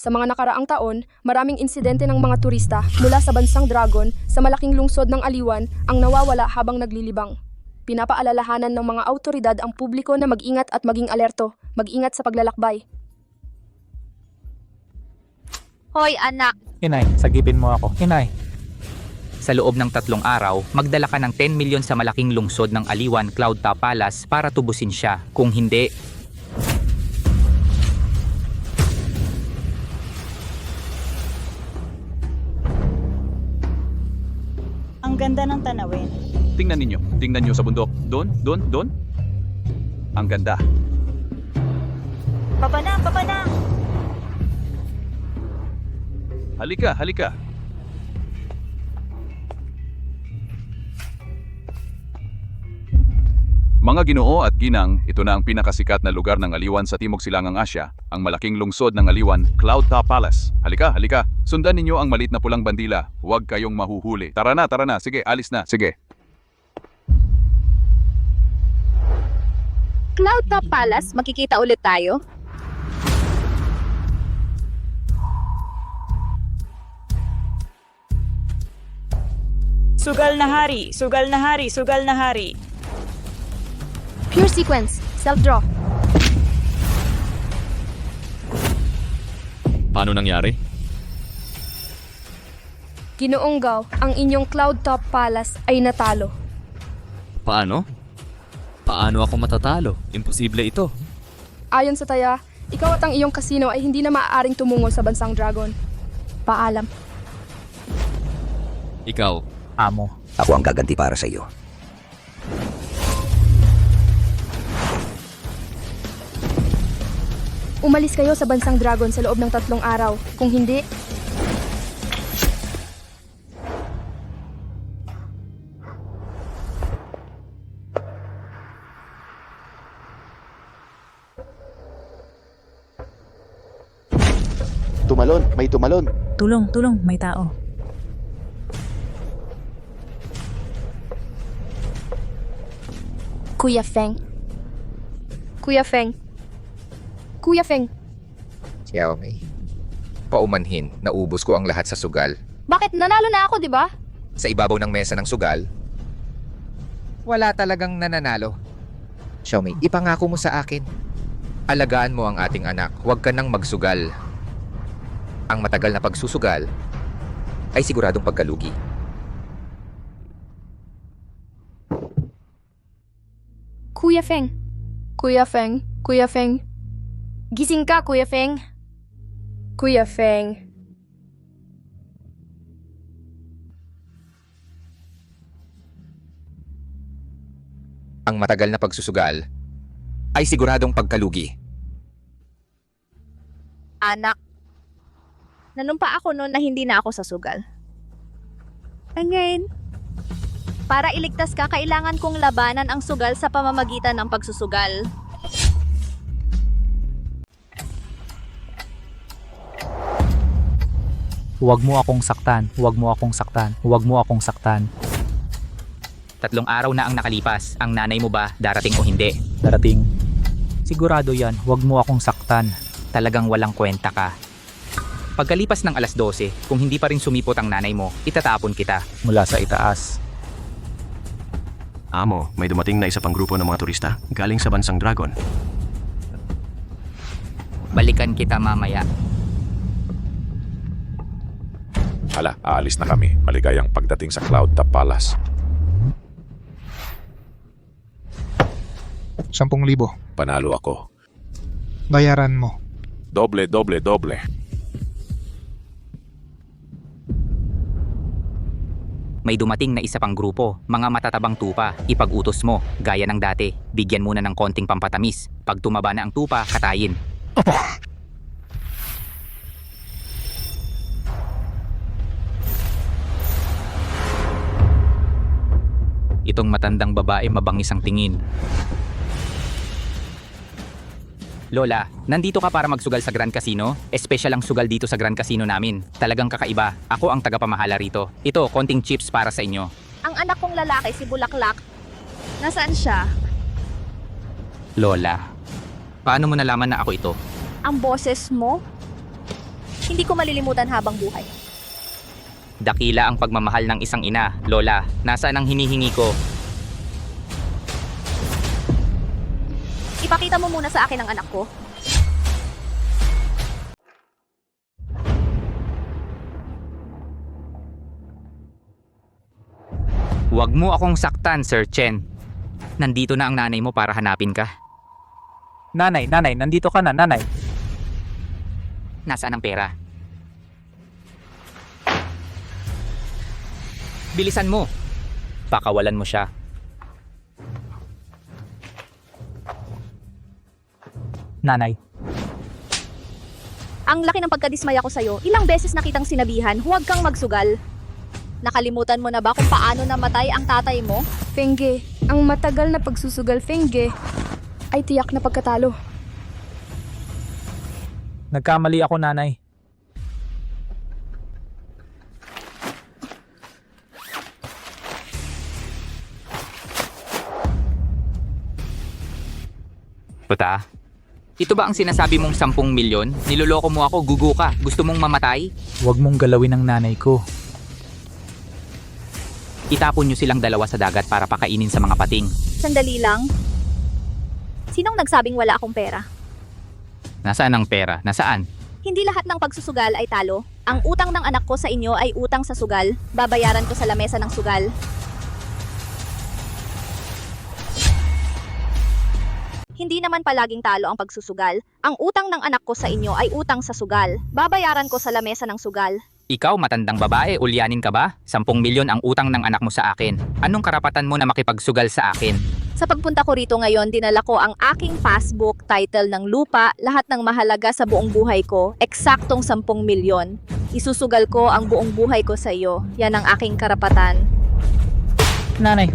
Sa mga nakaraang taon, maraming insidente ng mga turista mula sa bansang Dragon sa malaking lungsod ng Aliwan ang nawawala habang naglilibang. Pinapaalalahanan ng mga awtoridad ang publiko na mag-ingat at maging alerto, mag-ingat sa paglalakbay. Hoy anak, Inay, sagipin mo ako. Inay. Sa loob ng 3 araw, magdala ka ng 10 milyon sa malaking lungsod ng Aliwan Cloud Top Palace para tubusin siya. Kung hindi, Ang ganda ng tanawin. Tingnan ninyo. Tingnan nyo sa bundok. Doon, doon, doon. Ang ganda. Baba na, baba na! Halika, halika. Mga Ginoo at Ginang, ito na ang pinakasikat na lugar ng Aliwan sa Timog Silangang Asya, ang malaking lungsod ng Aliwan, Cloud Top Palace. Halika, halika. Sundan ninyo ang malit na pulang bandila. Huwag kayong mahuhuli. Tara na. Sige, alis na. Sige. Cloud Top Palace, makikita ulit tayo? Sugal na hari, sugal na hari, sugal na hari. Pure sequence, self-draw. Paano nangyari? Ginoong Gao, ang inyong Cloud Top Palace ay natalo. Paano? Paano ako matatalo? Imposible ito. Ayon sa taya, ikaw at ang iyong kasino ay hindi na maaaring tumungo sa bansang Dragon. Paalam. Ikaw, Amo. Ako ang gaganti para sa iyo. Umalis kayo sa bansang Dragon sa loob ng 3 araw. Kung hindi, Tumalon, may tumalon. Tulong, tulong, may tao. Kuya Feng. Kuya Feng. Kuya Feng. Xiaomi. Paumanhin, naubos ko ang lahat sa sugal. Bakit nanalo na ako, di ba? Sa ibabaw ng mesa ng sugal, wala talagang nananalo. Xiaomi, ipangako mo sa akin. Alagaan mo ang ating anak, huwag ka nang magsugal. Ang matagal na pagsusugal ay siguradong pagkalugi. Kuya Feng. Kuya Feng. Kuya Feng. Gising ka, Kuya Feng. Kuya Feng. Ang matagal na pagsusugal ay siguradong pagkalugi. Anak, nanumpa ako noon na hindi na ako sa sugal. And ngayon, para iligtas ka, kailangan kong labanan ang sugal sa pamamagitan ng pagsusugal. Huwag mo akong saktan. Huwag mo akong saktan. Huwag mo akong saktan. 3 araw na ang nakalipas. Ang nanay mo ba darating o hindi? Darating. Sigurado yan. Huwag mo akong saktan. Talagang walang kwenta ka. Pagkalipas ng 12:00, kung hindi pa rin sumipot ang nanay mo, itatapon kita. Mula sa itaas. Amo, may dumating na isa pang grupo ng mga turista galing sa bansang Dragon. Balikan kita mamaya. Hala, aalis na kami. Maligayang pagdating sa Cloud Top Palace. 10,000. Panalo ako. Bayaran mo. Doble, doble, doble. May dumating na isa pang grupo, mga matatabang tupa, ipag-utos mo, gaya ng dati, bigyan muna ng konting pampatamis. Pag tumaba na ang tupa, katayin. Itong matandang babae mabangis ang tingin. Lola, nandito ka para magsugal sa Grand Casino? Espesyal ang sugal dito sa Grand Casino namin. Talagang kakaiba. Ako ang tagapamahala rito. Ito, konting chips para sa inyo. Ang anak kong lalaki, si Bulaklak, nasaan siya? Lola, paano mo nalaman na ako ito? Ang boses mo? Hindi ko malilimutan habang buhay. Dakila ang pagmamahal ng isang ina. Lola, nasaan ang hinihingi ko? Ipakita mo muna sa akin ang anak ko. Huwag mo akong saktan, Sir Chen. Nandito na ang nanay mo para hanapin ka. Nanay, nandito ka na, nanay. Nasaan ang pera? Bilisan mo. Pakawalan mo siya. Nanay, Ang laki ng pagkadismaya ko sa'yo. Ilang beses nakitang sinabihan, huwag kang magsugal. Nakalimutan mo na ba kung paano namatay ang tatay mo? Fengge, ang matagal na pagsusugal, Fengge, ay tiyak na pagkatalo. nagkamali ako, nanay. Puta, ito ba ang sinasabi mong 10 milyon? Niloloko mo ako, gugo ka. Gusto mong mamatay? Huwag mong galawin ang nanay ko. Itapon nyo silang dalawa sa dagat para pakainin sa mga pating. Sandali lang. Sinong nagsabing wala akong pera? Nasaan ang pera? Nasaan? Hindi lahat ng pagsusugal ay talo. Ang utang ng anak ko sa inyo ay utang sa sugal. Babayaran ko sa lamesa ng sugal. Hindi naman palaging talo ang pagsusugal. Ang utang ng anak ko sa inyo ay utang sa sugal. Babayaran ko sa lamesa ng sugal. Ikaw, matandang babae, ulyanin ka ba? 10 milyon ang utang ng anak mo sa akin. Anong karapatan mo na makipagsugal sa akin? Sa pagpunta ko rito ngayon, dinala ko ang aking passbook, title ng lupa, lahat ng mahalaga sa buong buhay ko, eksaktong 10 milyon. Isusugal ko ang buong buhay ko sa iyo. Yan ang aking karapatan. Nanay,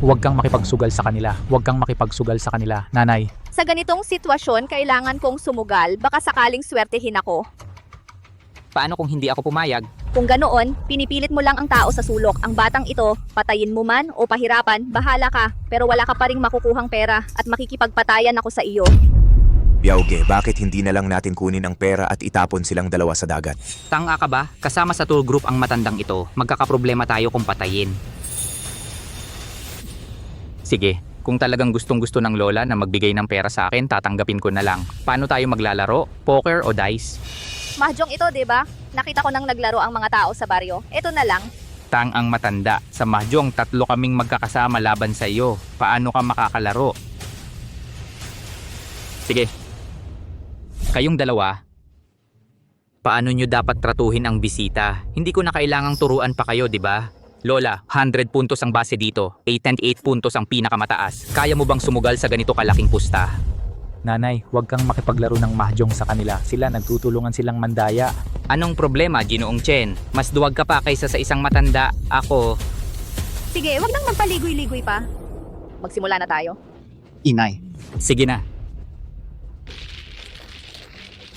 huwag kang makipagsugal sa kanila. Huwag kang makipagsugal sa kanila, nanay. Sa ganitong sitwasyon, kailangan kong sumugal, baka sakaling swertehin ako. Paano kung hindi ako pumayag? Kung ganoon, pinipilit mo lang ang tao sa sulok. Ang batang ito, patayin mo man o pahirapan, bahala ka. Pero wala ka pa ring makukuhang pera at makikipagpatayan ako sa iyo. Yauge, bakit hindi na lang natin kunin ang pera at itapon silang dalawa sa dagat? Tanga ka ba? Kasama sa tour group ang matandang ito. Magkakaproblema tayo kung patayin. Sige, kung talagang gustong-gusto ng lola na magbigay ng pera sa akin, tatanggapin ko na lang. Paano tayo maglalaro? Poker o dice? Mahjong ito, 'di ba? Nakita ko nang naglaro ang mga tao sa baryo. Ito na lang. Tang ang matanda. Sa mahjong, 3 kaming magkakasama laban sa iyo. Paano ka makakalaro? Sige. Kayong dalawa, paano nyo dapat tratuhin ang bisita? Hindi ko na kailangang turuan pa kayo, di ba? Lola, 100 puntos ang base dito. 88 puntos ang pinakamataas. Kaya mo bang sumugal sa ganito kalaking pusta? Nanay, huwag kang makipaglaro ng mahjong sa kanila. Sila nagtutulungan silang mandaya. Anong problema, Ginoong Chen? Mas duwag ka pa kaysa sa isang matanda. Ako, Sige, wag nang magpaligoy-ligoy pa. Magsimula na tayo. Inay. Sige na.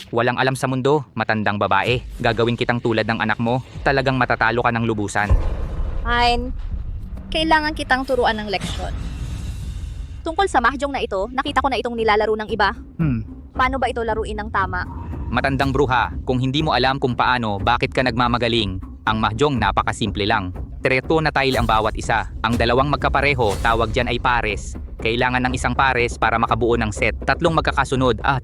Walang alam sa mundo, matandang babae. Gagawin kitang tulad ng anak mo. Talagang matatalo ka ng lubusan. Fine. Kailangan kitang turuan ng leksyon. Tungkol sa mahjong na ito, nakita ko na itong nilalaro ng iba. Paano ba ito laruin ng tama? Matandang bruha, kung hindi mo alam kung paano, bakit ka nagmamagaling? Ang mahjong napakasimple lang. 3 na tile ang bawat isa. Ang dalawang magkapareho, tawag dyan ay pares. Kailangan ng isang pares para makabuo ng set. 3 magkakasunod. 3.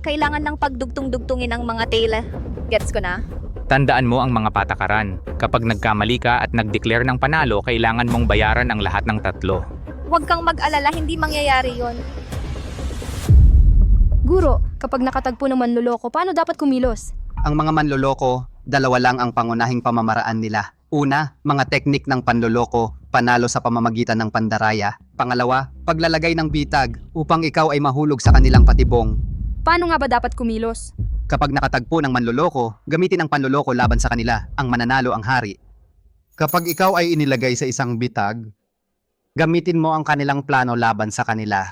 Kailangan ng pagdugtong-dugtungin ang mga tela. Gets ko na. Tandaan mo ang mga patakaran. Kapag nagkamali ka at nag-declare ng panalo, kailangan mong bayaran ang lahat ng 3. Huwag kang mag-alala, hindi mangyayari yon. Guro, kapag nakatagpo ng manloloko, paano dapat kumilos? Ang mga manloloko, 2 lang ang pangunahing pamamaraan nila. Una, mga teknik ng panloloko, panalo sa pamamagitan ng pandaraya. Pangalawa, paglalagay ng bitag upang ikaw ay mahulog sa kanilang patibong. Paano nga ba dapat kumilos? Kapag nakatagpo ng manloloko, gamitin ang panloloko laban sa kanila. Ang mananalo ang hari. Kapag ikaw ay inilagay sa isang bitag, gamitin mo ang kanilang plano laban sa kanila.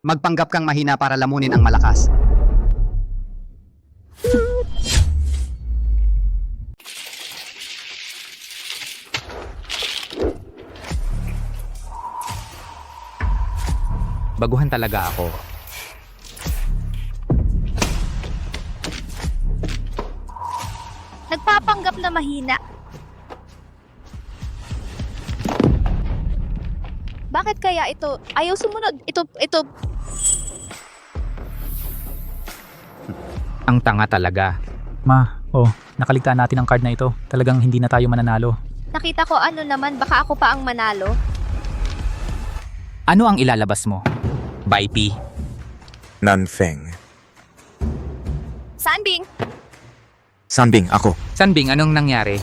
Magpanggap kang mahina para lamunin ang malakas. Baguhan talaga ako. Nagpapanggap na mahina. Bakit kaya ito? Ayaw sumunod. Ito. Ang tanga talaga. Nakaligtaan natin ang card na ito. Talagang hindi na tayo mananalo. Nakita ko ano naman, baka ako pa ang manalo. Ano ang ilalabas mo? Baipi. Nanfeng. Sanbing! Sanbing, ako. Sanbing, anong nangyari?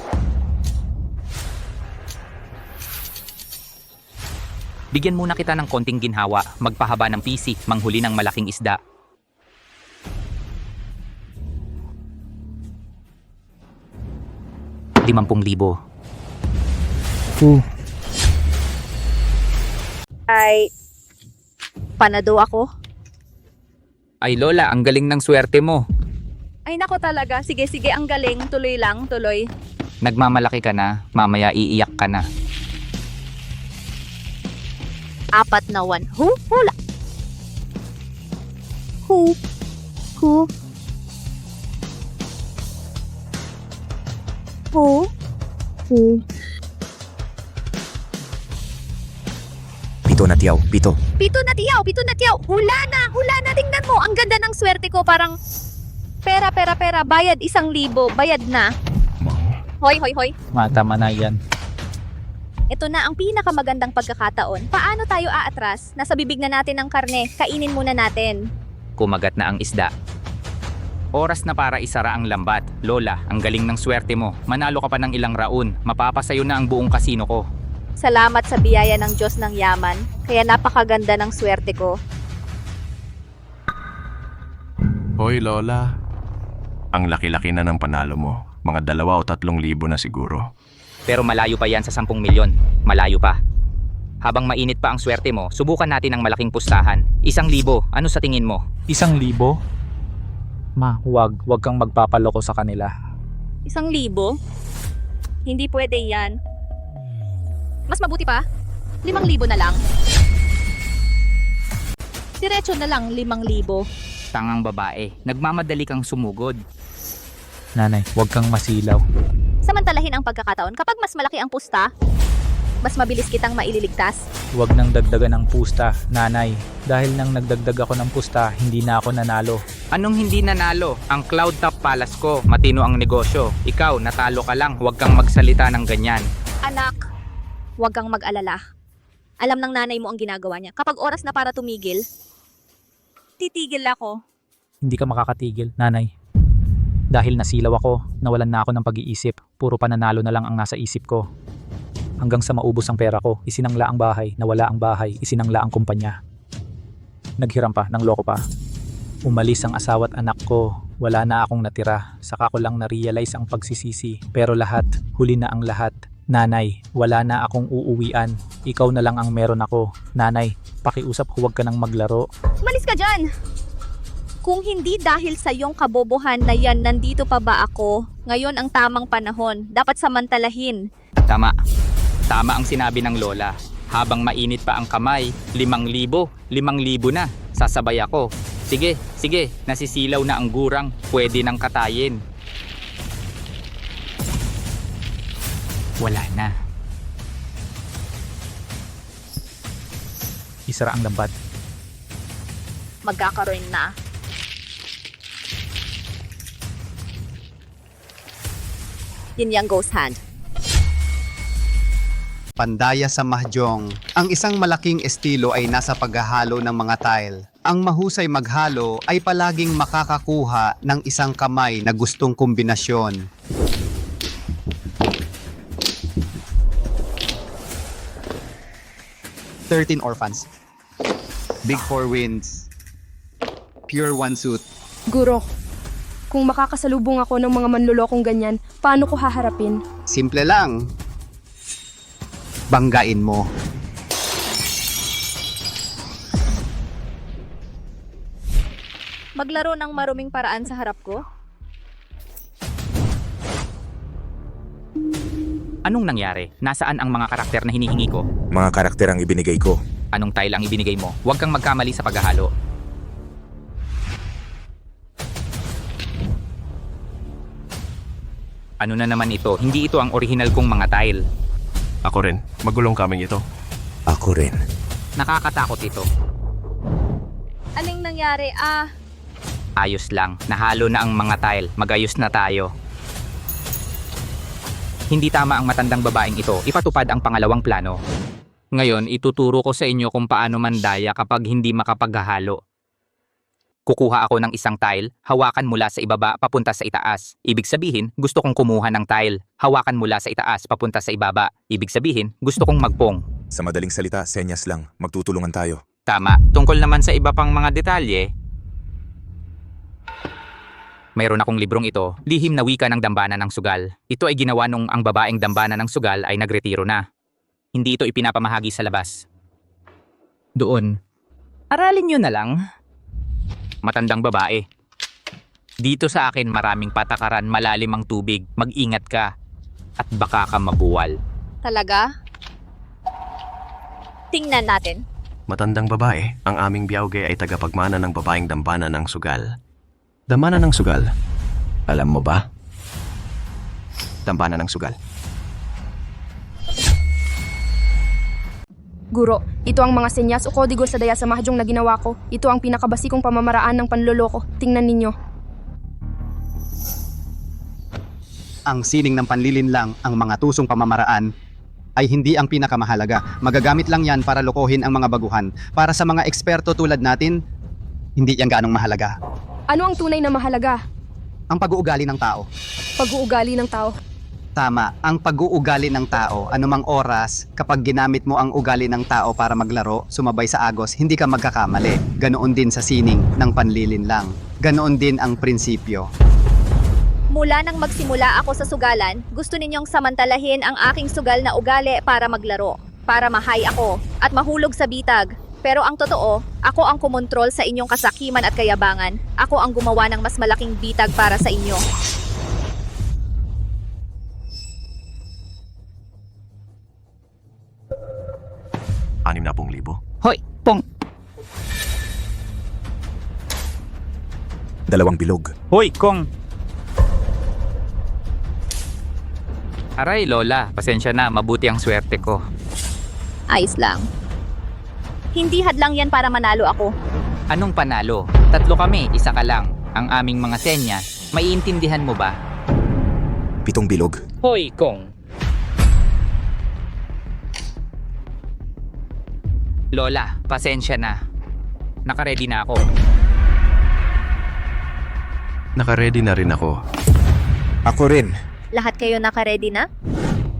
Bigyan muna kita ng konting ginhawa, magpahaba ng PC, manghuli ng malaking isda. ₱50,000. Ay, panado ako? Ay Lola, ang galing ng swerte mo. Ay nako talaga, sige, ang galing, tuloy lang, tuloy. Nagmamalaki ka na, mamaya iiyak ka na. 4 na 1. Hula. Hu. Pito na tiyaw, pito. Pito na tiyaw. Hula na, tingnan mo. Ang ganda ng swerte ko, parang pera, bayad 1,000, bayad na. Hoy. Tama na yan. Ito na ang pinakamagandang pagkakataon. Paano tayo aatras? Nasa bibig na natin ang karne, kainin muna natin. Kumagat na ang isda. Oras na para isara ang lambat. Lola, ang galing ng swerte mo. Manalo ka pa ng ilang raon. Mapapasayo na ang buong kasino ko. Salamat sa biyaya ng Diyos ng yaman, kaya napakaganda ng swerte ko. Hoy Lola, ang laki-laki na ng panalo mo. Mga 2 o 3,000 na siguro. Pero malayo pa yan sa 10 milyon. Malayo pa. Habang mainit pa ang swerte mo, subukan natin ang malaking pustahan. 1,000. Ano sa tingin mo? 1,000? Wag kang magpapaloko sa kanila. 1,000? Hindi pwede yan. Mas mabuti pa, 5,000 na lang. Diretso na lang 5,000. Tangang babae, nagmamadali kang sumugod. Nanay, wag kang masilaw. Samantalahin ang pagkakataon kapag mas malaki ang pusta, mas mabilis kitang maililigtas. Wag nang dagdagan ng pusta, nanay. Dahil nang nagdagdag ako ng pusta, hindi na ako nanalo. Anong hindi nanalo? Ang Cloud Top Palace ko, matino ang negosyo. Ikaw, natalo ka lang, huwag kang magsalita ng ganyan. Anak, huwag kang mag-alala. Alam ng nanay mo ang ginagawa niya. Kapag oras na para tumigil, titigil ako. Hindi ka makakatigil, nanay. Dahil nasilaw ako, nawalan na ako ng pag-iisip. Puro pananalo na lang ang nasa isip ko. Hanggang sa maubos ang pera ko, isinangla ang bahay, nawala ang bahay, isinangla ang kumpanya. Naghiram pa, nang loko pa. Umalis ang asawa't anak ko, wala na akong natira. Saka ko lang na-realize ang pagsisisi. Pero lahat, huli na ang lahat. Nanay, wala na akong uuwian. Ikaw na lang ang meron ako. Nanay, pakiusap huwag ka nang maglaro. Umalis ka dyan! Kung hindi dahil sa iyong kabobohan na yan, nandito pa ba ako? Ngayon ang tamang panahon. Dapat samantalahin. Tama. Tama ang sinabi ng Lola. Habang mainit pa ang kamay, 5,000. 5,000 na. Sasabay ako. Sige, nasisilaw na ang gurang. Pwede nang katayin. Wala na. Isara ang lambat. Magkakaroon na. Yun yung ghost hand. Pandaya sa mahjong. Ang isang malaking estilo ay nasa paghahalo ng mga tile. Ang mahusay maghalo ay palaging makakakuha ng isang kamay na gustong kombinasyon. "13 orphans. Big 4 wins. Pure 1 suit." Guro, kung makakasalubong ako ng mga manlulokong ganyan, paano ko haharapin? Simple lang. Banggain mo. Maglaro ng maruming paraan sa harap ko? Anong nangyari? Nasaan ang mga karakter na hinihingi ko? Mga karakter ang ibinigay ko. Anong tile ang ibinigay mo? Huwag kang magkamali sa paghahalo. Ano na naman ito? Hindi ito ang original kong mga tile. Ako rin. Magulong kaming ito. Ako rin. Nakakatakot ito. Anong nangyari? Ayos lang. Nahalo na ang mga tile. Magayos na tayo. Hindi tama ang matandang babaeng ito. Ipatupad ang pangalawang plano. Ngayon, ituturo ko sa inyo kung paano mandaya kapag hindi makapaghahalo. Kukuha ako ng isang tile, hawakan mula sa ibaba papunta sa itaas. Ibig sabihin, gusto kong kumuha ng tile. Hawakan mula sa itaas papunta sa ibaba. Ibig sabihin, gusto kong magpong. Sa madaling salita, senyas lang. Magtutulungan tayo. Tama. Tungkol naman sa iba pang mga detalye, mayroon akong librong ito, Lihim na Wika ng Dambana ng Sugal. Ito ay ginawa nung ang babaeng dambana ng sugal ay nagretiro na. Hindi ito ipinapamahagi sa labas. Doon. Aralin nyo na lang. Matandang babae. Dito sa akin maraming patakaran, malalim ang tubig. Mag-ingat ka. At baka ka mabuwal. Talaga? Tingnan natin. Matandang babae, ang aming biyawge ay tagapagmana ng babaeng dambana ng sugal. Dambana ng sugal. Alam mo ba? Dambana ng sugal. Guro, ito ang mga senyas o kodigo sa daya sa mahjong na ginawa ko. Ito ang pinakabasikong pamamaraan ng panloloko. Tingnan ninyo. Ang sining ng panlilinlang, ang mga tusong pamamaraan, ay hindi ang pinakamahalaga. Magagamit lang yan para lokohin ang mga baguhan. Para sa mga eksperto tulad natin, hindi yan ganong mahalaga. Ano ang tunay na mahalaga? Ang pag-uugali ng tao. Pag-uugali ng tao. Tama, ang pag-uugali ng tao, anumang oras, kapag ginamit mo ang ugali ng tao para maglaro, sumabay sa agos, hindi ka magkakamali. Ganoon din sa sining ng panlilinlang. Ganoon din ang prinsipyo. Mula nang magsimula ako sa sugalan, gusto ninyong samantalahin ang aking sugal na ugali para maglaro, para mahay ako, at mahulog sa bitag. Pero ang totoo, ako ang kumontrol sa inyong kasakiman at kayabangan. Ako ang gumawa ng mas malaking bitag para sa inyo. $60,000. Hoy, Pong! 2 bilog. Hoy, Kong! Aray, Lola. Pasensya na. Mabuti ang swerte ko. Ayos lang. Hindi hadlang yan para manalo ako. Anong panalo? 3 kami, isa ka lang. Ang aming mga senyas. Maiintindihan mo ba? 7 bilog. Hoy, Kong! Lola, pasensya na. Nakaready na ako. Nakaready na rin ako. Ako rin. Lahat kayo nakaredy na?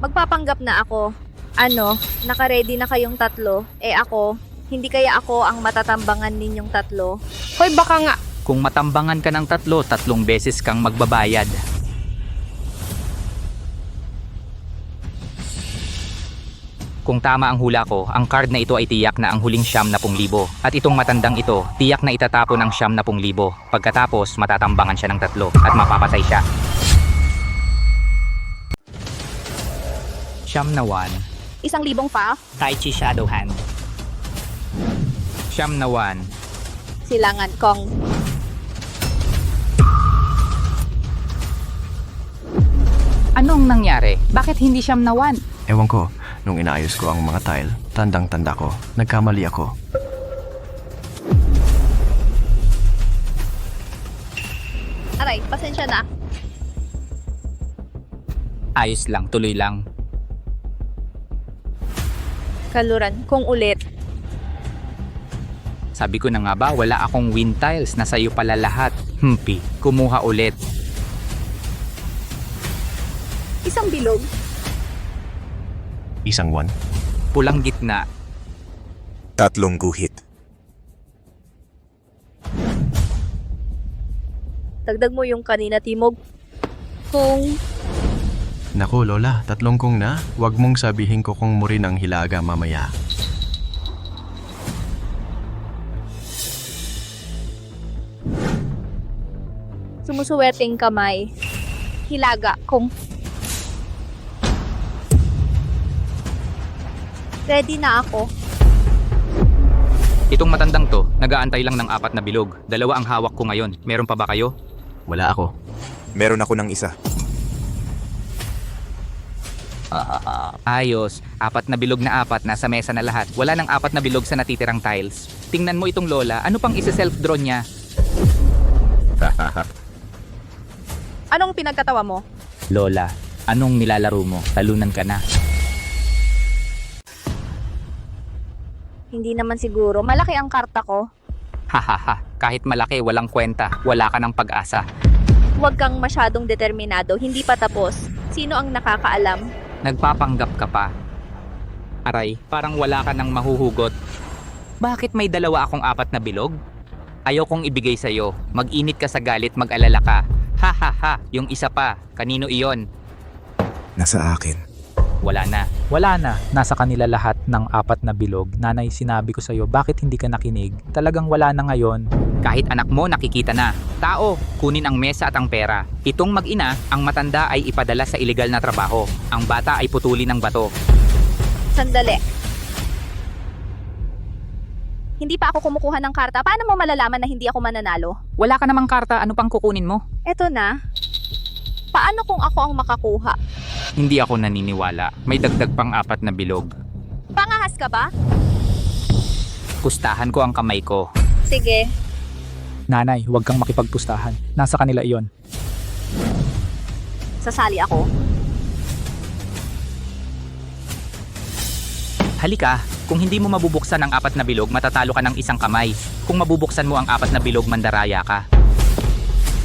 Magpapanggap na ako. Ano, nakaredy na kayong 3? Ako, hindi kaya ako ang matatambangan ninyong 3? Hoy, baka nga. Kung matambangan ka ng 3, 3 beses kang magbabayad. Kung tama ang hula ko, ang card na ito ay tiyak na ang huling 70,000. At itong matandang ito, tiyak na itatapon ng 70,000. Pagkatapos, matatambangan siya ng 3 at mapapatay siya. 100. 1,000 pa? Tai Chi Shadow Hand. 100. Silangan kong. Anong nangyari? Bakit hindi 100? Ewan ko, nung inaayos ko ang mga tile, tandang-tanda ko, nagkamali ako. Aray, pasensya na. Ayos lang, tuloy lang. Kaluran, kung ulit. Sabi ko na nga ba, wala akong wind tiles, nasa iyo pala lahat. Kumuha ulit. 1 bilog? 1 1. Pulang gitna. 3 guhit. Dagdag mo yung kanina, Timog. Kung... Naku, Lola, 3 kong na. Huwag mong sabihin ko kung murin ang hilaga mamaya. Sumusuwerteng kamay. Hilaga, kung... Ready na ako. Itong matandang to, nag-aantay lang ng 4 na bilog. 2 ang hawak ko ngayon. Meron pa ba kayo? Wala ako. Meron ako ng isa. Ayos, 4 na bilog na 4, nasa mesa na lahat. Wala nang 4 na bilog sa natitirang tiles. Tingnan mo itong lola, ano pang isa-self-draw niya? Anong pinagkatawa mo? Lola, anong nilalaro mo? Talunan ka na. Hindi naman siguro. Malaki ang karta ko. Hahaha, kahit malaki, walang kwenta. Wala ka ng pag-asa. Huwag kang masyadong determinado. Hindi pa tapos. Sino ang nakakaalam? Nagpapanggap ka pa. Aray, parang wala ka ng mahuhugot. Bakit may dalawa akong 4 na bilog? Ayaw kong ibigay sa'yo. Mag-init ka sa galit, mag-alala ka. Ha, yung isa pa. Kanino iyon? Nasa akin. Wala na. Wala na. Nasa kanila lahat ng 4 na bilog. Nanay, sinabi ko sa'yo, bakit hindi ka nakinig? Talagang wala na ngayon. Kahit anak mo nakikita na. Tao, kunin ang mesa at ang pera. Itong mag-ina, ang matanda ay ipadala sa ilegal na trabaho. Ang bata ay putulin ng bato. Sandali. Hindi pa ako kumukuha ng karta. Paano mo malalaman na hindi ako mananalo? Wala ka namang karta, ano pang kukunin mo? Eto na. Paano kung ako ang makakuha? Hindi ako naniniwala. May dagdag pang 4 na bilog. Pangahas ka ba? Pustahan ko ang kamay ko. Sige. Nanay, huwag kang makipagpustahan. Nasa kanila iyon. Sasali ako. Halika, kung hindi mo mabubuksan ang 4 na bilog, matatalo ka ng isang kamay. Kung mabubuksan mo ang 4 na bilog, mandaraya ka.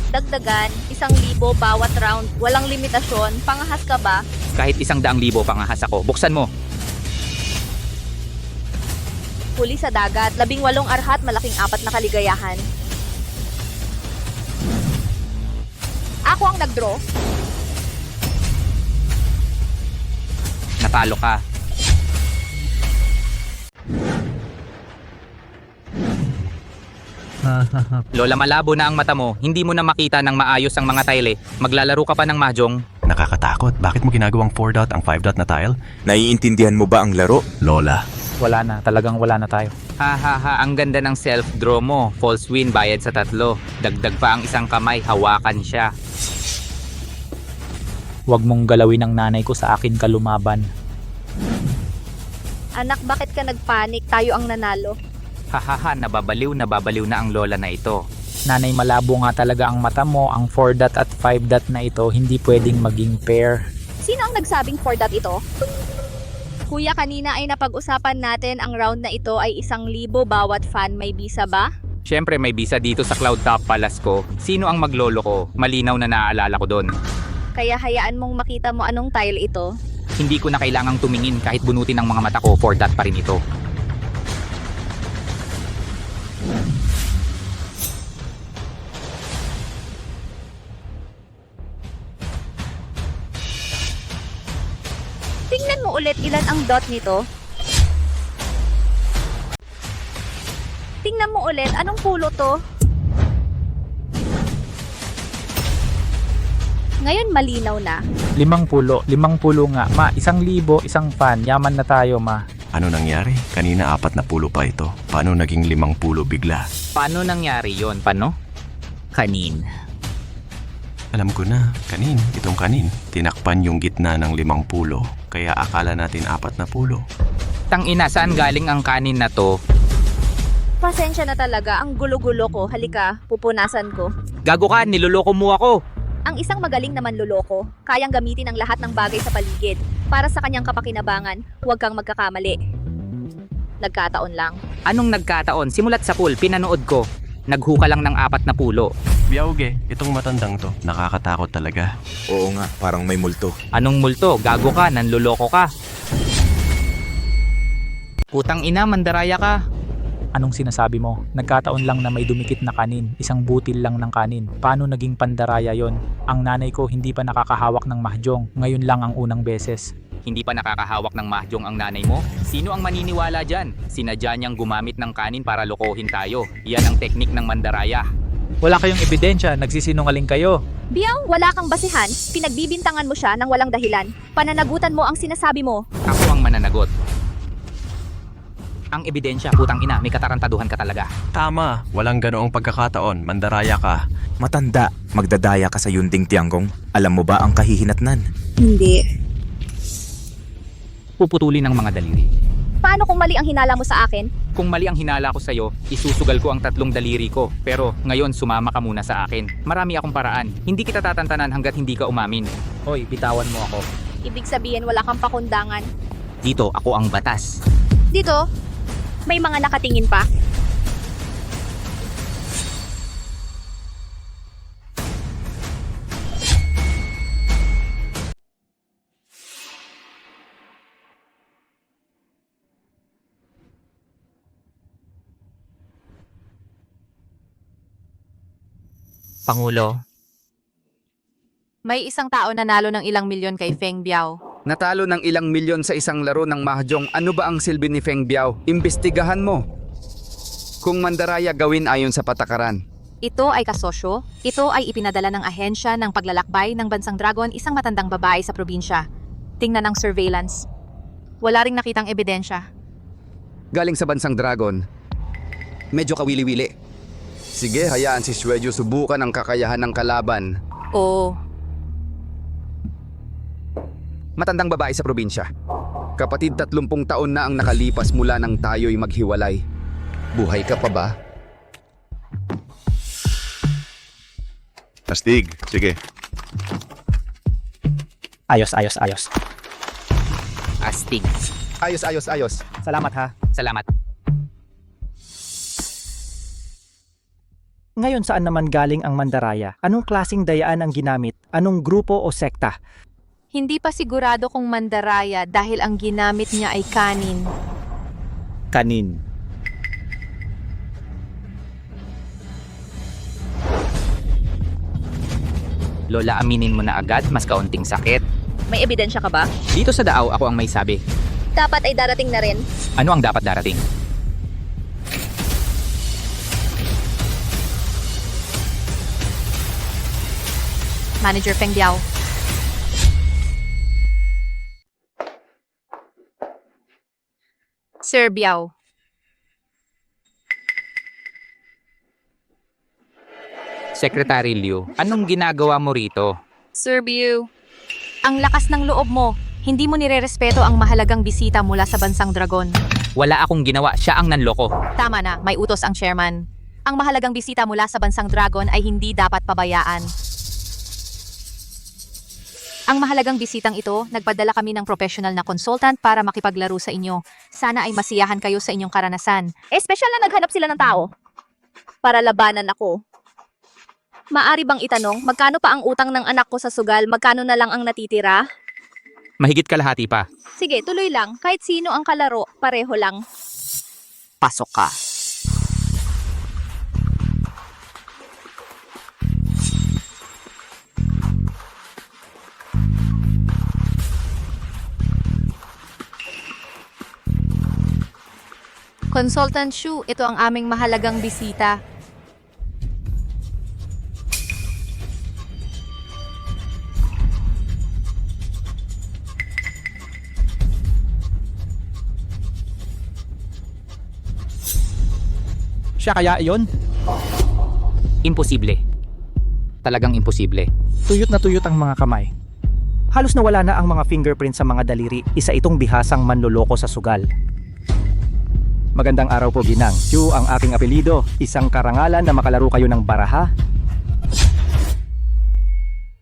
Dagdagan, 1,000 bawat round. Walang limitasyon. Pangahas ka ba? Kahit 100,000 pangahas ako, buksan mo. Huli sa dagat, 18 arhat, malaking 4 na kaligayahan. Ako ang nag-draw. Natalo ka. Lola, malabo na ang mata mo. Hindi mo na makita ng maayos ang mga tile. Maglalaro ka pa ng mahjong. Nakakatakot. Bakit mo ginagawang 4 dot ang 5 dot na tile? Naiintindihan mo ba ang laro? Lola. Wala na. Talagang wala na tayo. Ha, ang ganda ng self-draw mo. False win, bayad sa 3. Dagdag pa ang isang kamay, hawakan siya. Huwag mong galawin ang nanay ko, sa akin ka lumaban. Anak, bakit ka nagpanik? Tayo ang nanalo. Hahaha, nababaliw na ang lola na ito. Nanay, malabo nga talaga ang mata mo. Ang 4 dot at 5 dot na ito, hindi pwedeng maging pair. Sino ang nagsabing 4 dot ito? Kuya, kanina ay napag-usapan natin ang round na ito ay 1,000 bawat fan. May bisa ba? Siyempre may bisa dito sa Cloud Top Palace ko. Sino ang maglolo ko? Malinaw na naaalala ko doon. Kaya hayaan mong makita mo anong tile ito. Hindi ko na kailangang tumingin kahit bunutin ng mga mata ko, 4 dot pa rin ito. Tingnan mo ulit ilan ang dot nito. Tingnan mo ulit anong pulo to. Ngayon malinaw na. 50 nga. Ma, 1,000, isang fan. Yaman na tayo, ma. Ano nangyari? Kanina 4 na pulo pa ito. Paano naging 50 bigla? Paano nangyari yon? Paano? Kanin. Alam ko na, kanin. Itong kanin. Tinakpan yung gitna ng 50. Kaya akala natin 4 na pulo. Tangina, saan galing ang kanin na to? Pasensya na talaga, ang gulo-gulo ko. Halika, pupunasan ko. Gago ka, niloloko mo ako. Ang isang magaling naman loloko, kayang gamitin ang lahat ng bagay sa paligid. Para sa kanyang kapakinabangan, huwag kang magkakamali. Nagkataon lang. Anong nagkataon? Simulat sa pool, pinanood ko. Naghuka lang ng 4 na pulo. Biauge, itong matandang to. Nakakatakot talaga. Oo nga, parang may multo. Anong multo? Gago ka, nanloloko ka. Putang ina, mandaraya ka. Anong sinasabi mo? Nagkataon lang na may dumikit na kanin. Isang butil lang ng kanin. Paano naging pandaraya yon? Ang nanay ko hindi pa nakakahawak ng mahjong. Ngayon lang ang unang beses. Hindi pa nakakahawak ng mahjong ang nanay mo? Sino ang maniniwala dyan? Sinadya niyang gumamit ng kanin para lokohin tayo. Yan ang teknik ng mandaraya. Wala kayong ebidensya. Nagsisinungaling kayo. Biyaw, wala kang basihan. Pinagbibintangan mo siya ng walang dahilan. Pananagutan mo ang sinasabi mo. Ako ang mananagot. Ang ebidensya, putang ina, may katarantaduhan ka talaga. Tama, walang ganoong pagkakataon. Mandaraya ka. Matanda, magdadaya ka sa Yunding Tianggong. Alam mo ba ang kahihinatnan? Hindi. puputulin ng mga daliri. Paano kung mali ang hinala mo sa akin? Kung mali ang hinala ko sa'yo, isusugal ko ang 3 daliri ko. Pero ngayon sumama ka muna sa akin. Marami akong paraan. Hindi kita tatantanan hanggat hindi ka umamin. Hoy, bitawan mo ako. Ibig sabihin wala kang pakundangan. Dito, ako ang batas. Dito, may mga nakatingin pa. Pangulo, May isang tao nanalo ng ilang milyon kay Feng Biao. Natalo ng ilang milyon sa isang laro ng mahjong. Ano ba ang silbi ni Feng Biao? Imbestigahan mo. Kung mandaraya gawin ayon sa patakaran. Ito ay kasosyo. Ito ay ipinadala ng ahensya ng paglalakbay ng Bansang Dragon, isang matandang babae sa probinsya. Tingnan ang surveillance. Wala ring nakitang ebidensya. Galing sa Bansang Dragon. Medyo kawili-wili. Sige, hayaan si Shweju subukan ang kakayahan ng kalaban. Oo. Matandang babae sa probinsya. Kapatid, 30 taon na ang nakalipas mula nang tayo'y maghiwalay. Buhay ka pa ba? Astig, sige. Ayos. astig. Ayos. Salamat ha. Salamat. Ngayon saan naman galing ang mandaraya? Anong klasing dayaan ang ginamit? Anong grupo o sekta? Hindi pa sigurado kung mandaraya dahil ang ginamit niya ay kanin. Kanin. Lola, aminin mo na agad, mas kaunting sakit. May ebidensya ka ba? Dito sa daaw, ako ang may sabi. Dapat ay darating na rin. Ano ang dapat darating? Manager Feng Biao. Sir Biao. Secretary Liu, anong ginagawa mo rito? Sir Biao. Ang lakas ng loob mo. Hindi mo nirerespeto ang mahalagang bisita mula sa Bansang Dragon. Wala akong ginawa, siya ang nanloko. Tama na, may utos ang chairman. Ang mahalagang bisita mula sa Bansang Dragon ay hindi dapat pabayaan. Ang mahalagang bisitang ito, nagpadala kami ng professional na consultant para makipaglaro sa inyo. Sana ay masiyahan kayo sa inyong karanasan. Espesyal na naghanap sila ng tao para labanan ako. Maari bang itanong, magkano pa ang utang ng anak ko sa sugal, magkano na lang ang natitira? Mahigit kalahati pa. Sige, tuloy lang. Kahit sino ang kalaro, pareho lang. Pasok ka. Consultant Shu, ito ang aming mahalagang bisita. Siya kaya iyon? Imposible. Talagang imposible. Tuyot na tuyot ang mga kamay. Halos nawala na ang mga fingerprints sa mga daliri. Isa itong bihasang manloloko sa sugal. Magandang araw po, Ginang. Chu ang aking apelido. Isang karangalan na makalaro kayo ng baraha.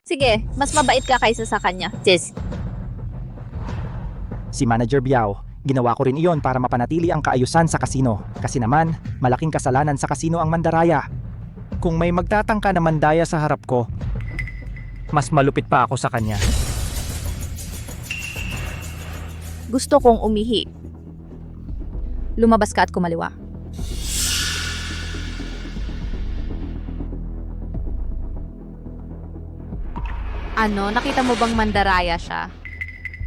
Sige, mas mabait ka kaysa sa kanya. Sis. Si Manager Biao, ginawa ko rin iyon para mapanatili ang kaayusan sa kasino. Kasi naman, malaking kasalanan sa kasino ang mandaraya. Kung may magtatangka na mandaya sa harap ko, mas malupit pa ako sa kanya. Gusto kong umihi. Lumabas ka at kumaliwa. Ano, nakita mo bang mandaraya siya?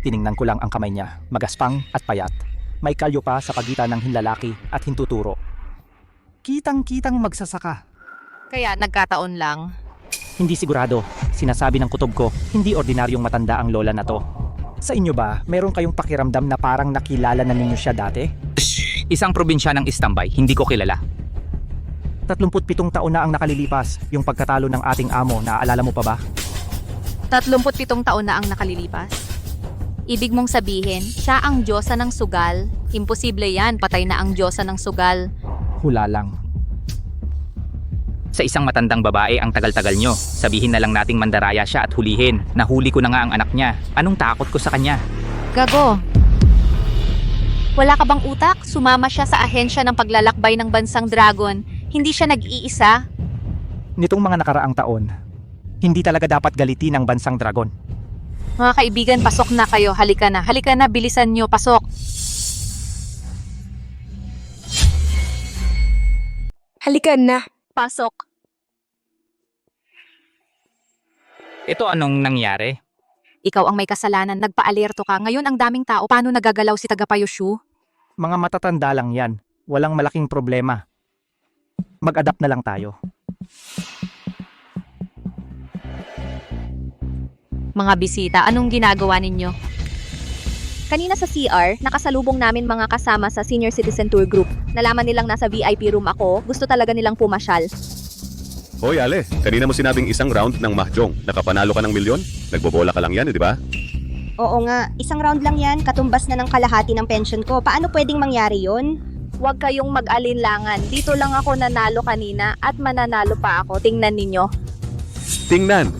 Tiningnan ko lang ang kamay niya, magaspang at payat. May kalyo pa sa pagitan ng hinlalaki at hintuturo. Kitang-kitang magsasaka. Kaya nagkataon lang. Hindi sigurado. Sinasabi ng kutob ko, hindi ordinaryong matanda ang lola na to. Sa inyo ba, meron kayong pakiramdam na parang nakilala na ninyo siya dati? Isang probinsya ng Istambay, hindi ko kilala. 37 taon na ang nakalilipas, yung pagkatalo ng ating amo, naaalala mo pa ba? 37 taon na ang nakalilipas. Ibig mong sabihin, siya ang diyosa ng sugal? Imposible yan, patay na ang diyosa ng sugal. Hula lang. Sa isang matandang babae ang tagal-tagal nyo. Sabihin na lang nating mandaraya siya at hulihin. Nahuli ko na nga ang anak niya. Anong takot ko sa kanya? Gago. Wala ka bang utak? Sumama siya sa ahensya ng paglalakbay ng bansang Dragon. Hindi siya nag-iisa. Nitong mga nakaraang taon, hindi talaga dapat galitin ang bansang Dragon. Mga kaibigan, pasok na kayo. Halika na, bilisan nyo, pasok. Halika na. Pasok. Ito anong nangyari? Ikaw ang may kasalanan, nagpa-alerto ka. Ngayon ang daming tao, paano nagagalaw si Tagapayoshu? Mga matatanda lang yan. Walang malaking problema. Mag-adapt na lang tayo. Mga bisita, anong ginagawa ninyo? Kanina sa CR, nakasalubong namin mga kasama sa Senior Citizen Tour Group. Nalaman nilang nasa VIP room ako, gusto talaga nilang pumasyal. Hoy Ale, kanina mo sinabing isang round ng mahjong. Nakapanalo ka ng milyon? Nagbobola ka lang yan, di ba? Oo nga, isang round lang yan, katumbas na ng kalahati ng pension ko. Paano pwedeng mangyari yon? Huwag kayong mag-alinlangan. Dito lang ako nanalo kanina at mananalo pa ako. Tingnan ninyo. Tingnan.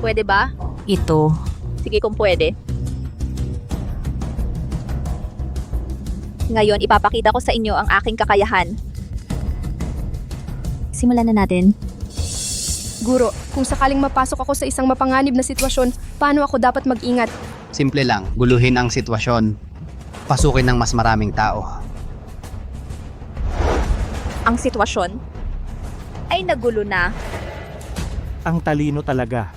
Pwede ba? Ito. Sige kung pwede. Ngayon, ipapakita ko sa inyo ang aking kakayahan. Simulan na natin. Guro, kung sakaling mapasok ako sa isang mapanganib na sitwasyon, paano ako dapat mag-ingat? Simple lang, guluhin ang sitwasyon. Pasukin ng mas maraming tao. Ang sitwasyon ay nagulo na. Ang talino talaga.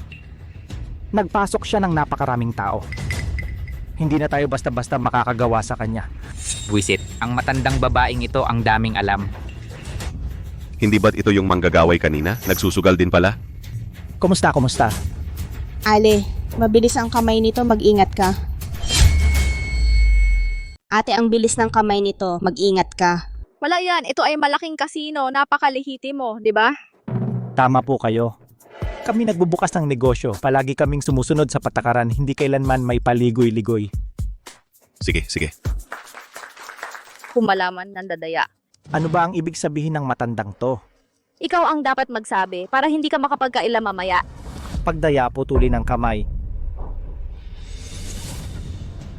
Nagpasok siya ng napakaraming tao. Hindi na tayo basta-basta makakagawa sa kanya. Buisit, ang matandang babaeng ito ang daming alam. Hindi ba't ito yung manggagaway kanina? Nagsusugal din pala? Kumusta? Ale, mabilis ang kamay nito, mag-ingat ka. Ate, ang bilis ng kamay nito, mag-ingat ka. Wala yan. Ito ay malaking kasino. Napakalihiti mo, di ba? Tama po kayo. Kami nagbubukas ng negosyo. Palagi kaming sumusunod sa patakaran. Hindi kailanman may paligoy-ligoy. Sige. Kumalaman ng dadaya. Ano ba ang ibig sabihin ng matandang to? Ikaw ang dapat magsabi para hindi ka makapagkaila mamaya. Pagdaya po tuli ng kamay.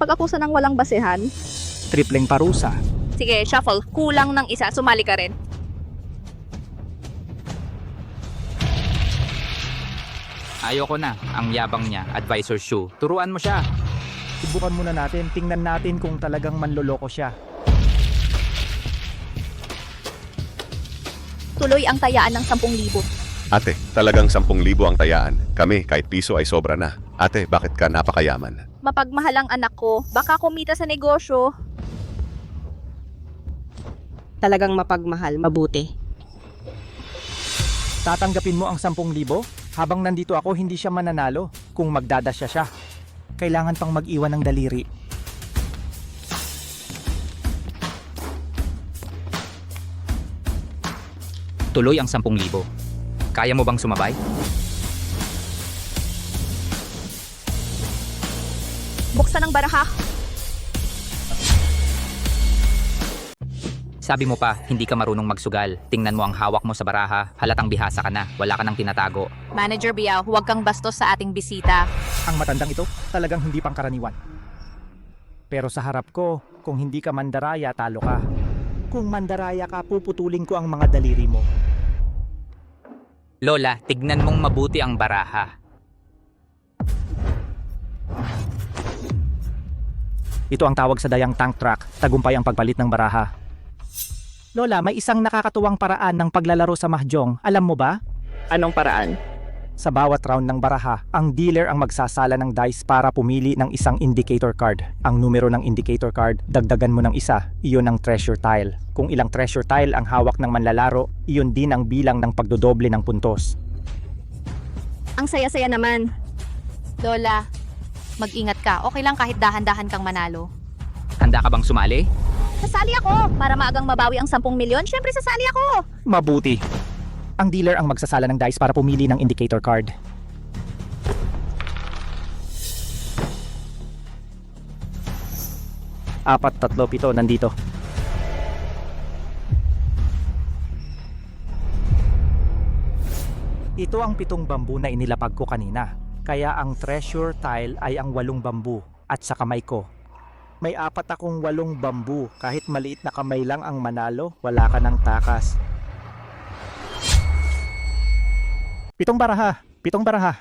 Pag-akusa ng walang basehan. Tripleng parusa. Sige, shuffle. Kulang ng isa. Sumali ka rin. Ayoko na, ang yabang niya, Advisor Shu. Turuan mo siya. Subukan muna natin. Tingnan natin kung talagang manloloko siya. Tuloy ang tayaan ng 10,000. Ate, talagang 10,000 ang tayaan. Kami, kahit piso ay sobra na. Ate, bakit ka napakayaman? Mapagmahal ang anak ko. Baka kumita sa negosyo. Talagang mapagmahal, mabuti. Tatanggapin mo ang 10,000? Habang nandito ako, hindi siya mananalo. Kung magdadasya siya, kailangan pang mag-iwan ng daliri. Tuloy ang 10,000. Kaya mo bang sumabay? Buksan ang baraha. Sabi mo pa, hindi ka marunong magsugal. Tingnan mo ang hawak mo sa baraha. Halatang bihasa ka na. Wala ka nang tinatago. Manager Biao, huwag kang bastos sa ating bisita. Ang matandang ito, talagang hindi pangkaraniwan. Pero sa harap ko, kung hindi ka mandaraya, talo ka. Kung mandaraya ka, puputulin ko ang mga daliri mo. Lola, tignan mong mabuti ang baraha. Ito ang tawag sa dayang tank track, tagumpay ang pagpalit ng baraha. Lola, may isang nakakatuwang paraan ng paglalaro sa mahjong. Alam mo ba? Anong paraan? Sa bawat round ng baraha, ang dealer ang magsasala ng dice para pumili ng isang indicator card. Ang numero ng indicator card, dagdagan mo ng isa, iyon ang treasure tile. Kung ilang treasure tile ang hawak ng manlalaro, iyon din ang bilang ng pagdodoble ng puntos. Ang saya-saya naman. Lola, mag-ingat ka. Okay lang kahit dahan-dahan kang manalo. Handa ka bang sumali? Sasali ako! Para maagang mabawi ang 10 milyon, syempre sasali ako! Mabuti. Ang dealer ang magsasala ng dice para pumili ng indicator card. 4, 3, 7, nandito. Ito ang 7 bambu na inilapag ko kanina. Kaya ang treasure tile ay ang 8 bambu at sa kamay ko. May 4 akong 8 bambu. Kahit maliit na kamay lang ang manalo, wala ka ng takas. 7 baraha. 7 baraha.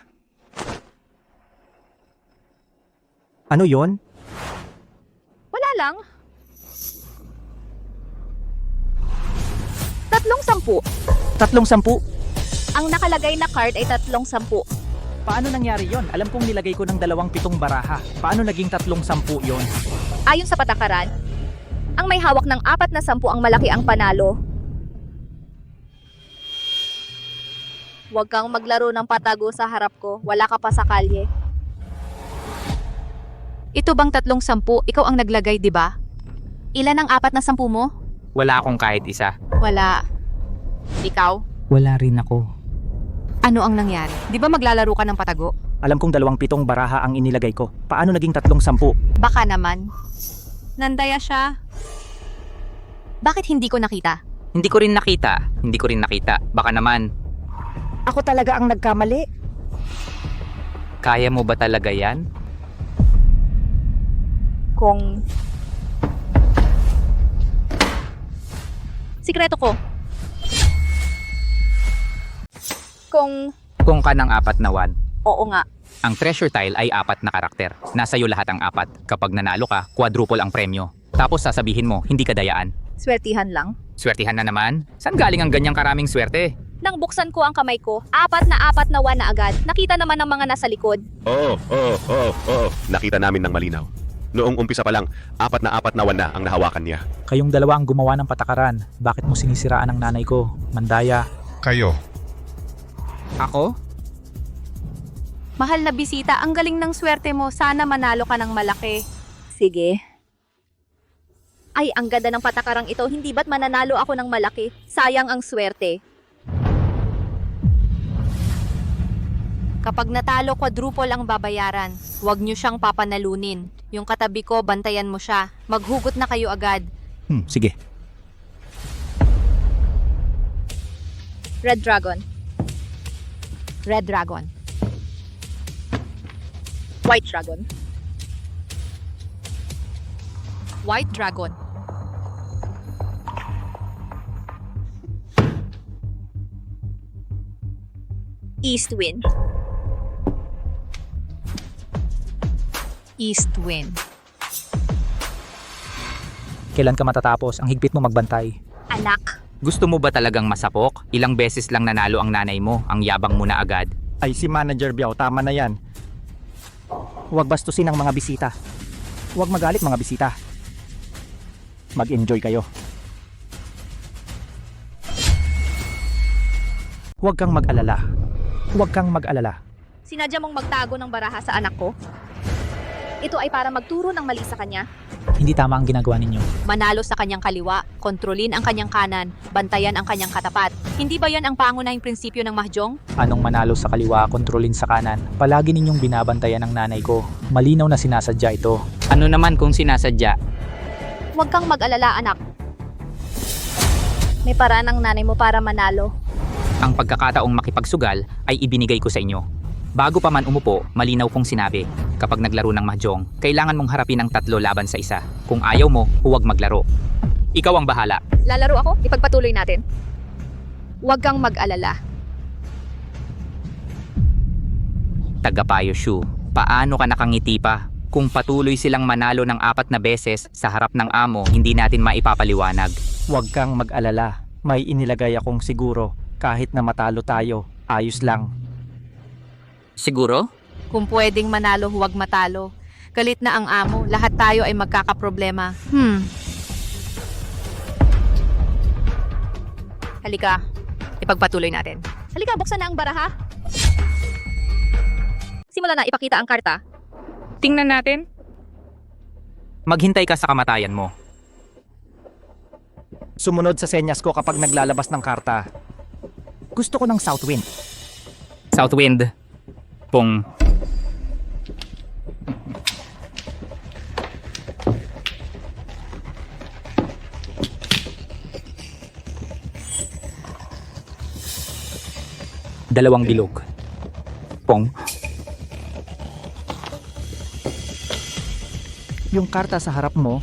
Ano yon? Wala lang. 310. 310. Ang nakalagay na card ay 310. Paano nangyari yon? Alam kong nilagay ko ng 7 baraha. Paano naging 310 yon? Ayon sa patakaran, ang may hawak ng 410 ang malaki ang panalo. Huwag kang maglaro ng patago sa harap ko. Wala ka pa sa kalye. Ito bang 310? Ikaw ang naglagay, di ba? Ilan ang 410 mo? Wala akong kahit isa. Wala. Ikaw? Wala rin ako. Ano ang nangyari? Di ba maglalaro ka ng patago? Alam kong 7 baraha ang inilagay ko. Paano naging 310? Baka naman. Nandaya siya. Bakit hindi ko nakita? Hindi ko rin nakita. Baka naman. Ako talaga ang nagkamali. Kaya mo ba talaga yan? Kung... Sikreto ko. Kung ka ng 4 na 1. Oo nga. Ang treasure tile ay 4 na karakter. Nasa iyo lahat ang 4. Kapag nanalo ka, quadruple ang premyo. Tapos sasabihin mo, hindi ka dayaan. Swertihan lang. Swertihan na naman? Saan galing ang ganyang karaming swerte? Nang buksan ko ang kamay ko, 4 na 1 na agad. Nakita naman ng mga nasa likod. Oo. Nakita namin ng malinaw. Noong umpisa pa lang, 4 na 1 na ang nahawakan niya. Kayong 2 ang gumawa ng patakaran. Bakit mo sinisiraan ang nanay ko? Mandaya. Kayo. Ako? Mahal na bisita, ang galing ng swerte mo. Sana manalo ka ng malaki. Sige. Ay, ang ganda ng patakarang ito. Hindi ba't mananalo ako ng malaki? Sayang ang swerte. Kapag natalo, quadruple ang babayaran. Huwag niyo siyang papanalunin. Yung katabi ko, bantayan mo siya. Maghugot na kayo agad. Sige. Red Dragon. Red Dragon. White Dragon. White Dragon. East Wind. East Wind. Kailan ka matatapos? Ang higpit mo magbantay. Anak. Gusto mo ba talagang masapok? Ilang beses lang nanalo ang nanay mo, ang yabang mo na agad. Ay, si Manager Biao, tama na yan. Huwag bastusin ang mga bisita. Huwag magalit mga bisita. Mag-enjoy kayo. Huwag kang mag-alala. Huwag kang mag-alala. Sinadya mong magtago ng baraha sa anak ko? Ito ay para magturo ng mali sa kanya. Hindi tama ang ginagawa ninyo. Manalo sa kanyang kaliwa, kontrolin ang kanyang kanan, bantayan ang kanyang katapat. Hindi ba yan ang pangunahing prinsipyo ng mahjong? Anong manalo sa kaliwa, kontrolin sa kanan? Palagi ninyong binabantayan ang nanay ko. Malinaw na sinasadya ito. Ano naman kung sinasadya? Huwag kang mag-alala, anak. May paraan ang nanay mo para manalo. Ang pagkakataong makipagsugal ay ibinigay ko sa inyo. Bago pa man umupo, malinaw kong sinabi, kapag naglaro ng mahjong, kailangan mong harapin ang 3 laban sa isa. Kung ayaw mo, huwag maglaro. Ikaw ang bahala. Lalaro ako? Ipagpatuloy natin. Huwag kang mag-alala. Tagapayo Shu, paano ka nakangiti pa? Kung patuloy silang manalo ng 4 na beses sa harap ng amo, hindi natin maipapaliwanag. Huwag kang mag-alala. May inilagay akong siguro. Kahit na matalo tayo, ayos lang. Siguro? Kung pwedeng manalo, huwag matalo. Galit na ang amo, lahat tayo ay magkakaproblema. Halika, ipagpatuloy natin. Halika, buksan na ang baraha. Simula na, ipakita ang karta. Tingnan natin. Maghintay ka sa kamatayan mo. Sumunod sa senyas ko kapag naglalabas ng karta. Gusto ko ng South Wind. Southwind. Pong. 2 bilog. Pong. Yung karta sa harap mo,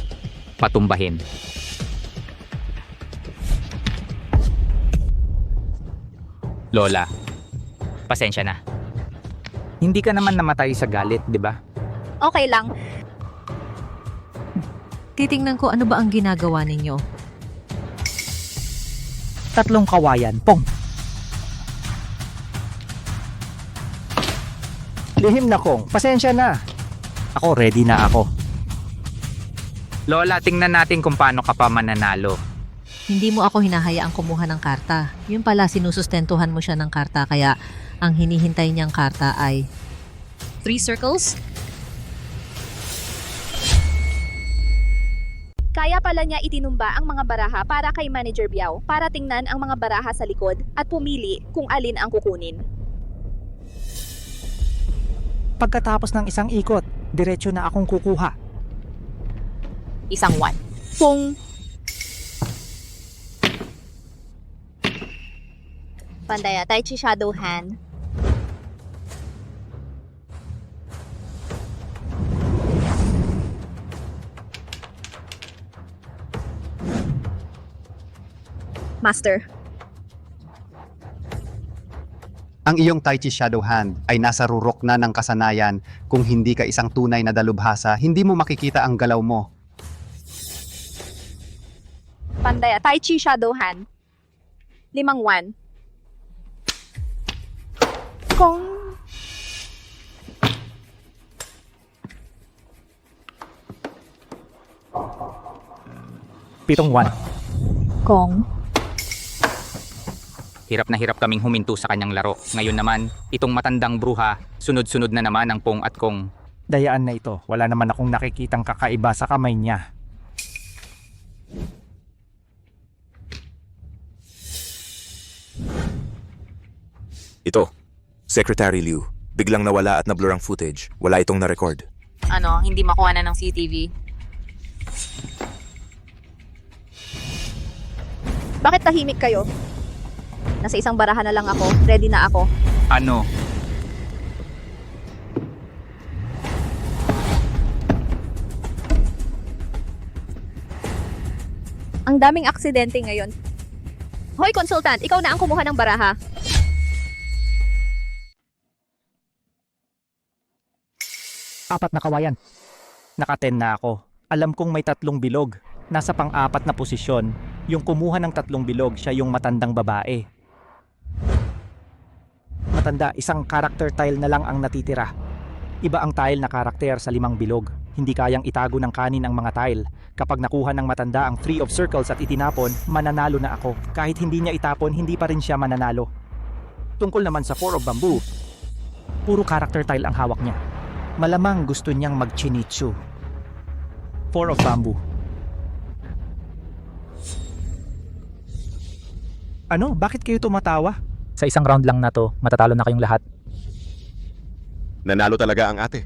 Patumbahin. Lola, pasensya na. Hindi ka naman namatay sa galit, di ba? Okay lang. Titingnan ko ano ba ang ginagawa ninyo. 3 kawayan. Pong. Lihim na kong. Pasensya na. Ako, ready na ako. Lola, tingnan natin kung paano ka pa mananalo. Hindi mo ako hinahayaang kumuha ng karta. Yun pala, sinusustentuhan mo siya ng karta, kaya ang hinihintay niyang karta ay 3 circles? Kaya pala niya itinumba ang mga baraha para kay Manager Biao para tingnan ang mga baraha sa likod at pumili kung alin ang kukunin. Pagkatapos ng isang ikot, diretso na akong kukuha. Isang 1. Pung! Pandaya, Tai Chi Shadow Hand. Master. Ang iyong Tai Chi Shadow Hand ay nasa rurok na ng kasanayan. Kung hindi ka isang tunay na dalubhasa, hindi mo makikita ang galaw mo. Pandaya, Tai Chi Shadow Hand. 5-1. Kong. Pitong 1. Kong. Hirap na hirap kaming huminto sa kanyang laro. Ngayon naman, itong matandang bruha, sunod-sunod na naman ang Pong at Kong. Dayaan na ito. Wala naman akong nakikitang kakaiba sa kamay niya. Ito, Secretary Liu. Biglang nawala at na-blur ang footage. Wala itong na-record. Ano, hindi makuha na ng CCTV? Bakit tahimik kayo? Nasa isang barahan na lang ako. Ready na ako. Ano? Ang daming aksidente ngayon. Hoy, consultant, ikaw na ang kumuha ng baraha. Apat na kawayan. Naka-10 na ako. Alam kong may 3 bilog. Nasa pang-4 na posisyon. Yung kumuha ng 3 bilog, siya yung matandang babae. Matanda, isang character tile na lang ang natitira. Iba ang tile na karakter sa 5 bilog. Hindi kayang itago ng kanin ang mga tile. Kapag nakuha ng matanda ang 3 of circles at itinapon, mananalo na ako. Kahit hindi niya itapon, hindi pa rin siya mananalo. Tungkol naman sa 4 of bamboo, puro character tile ang hawak niya. Malamang gusto niyang mag-chinitsu. 4 of bamboo. Ano? Bakit kayo tumatawa? Sa isang round lang na to, matatalo na kayong lahat. Nanalo talaga ang ate.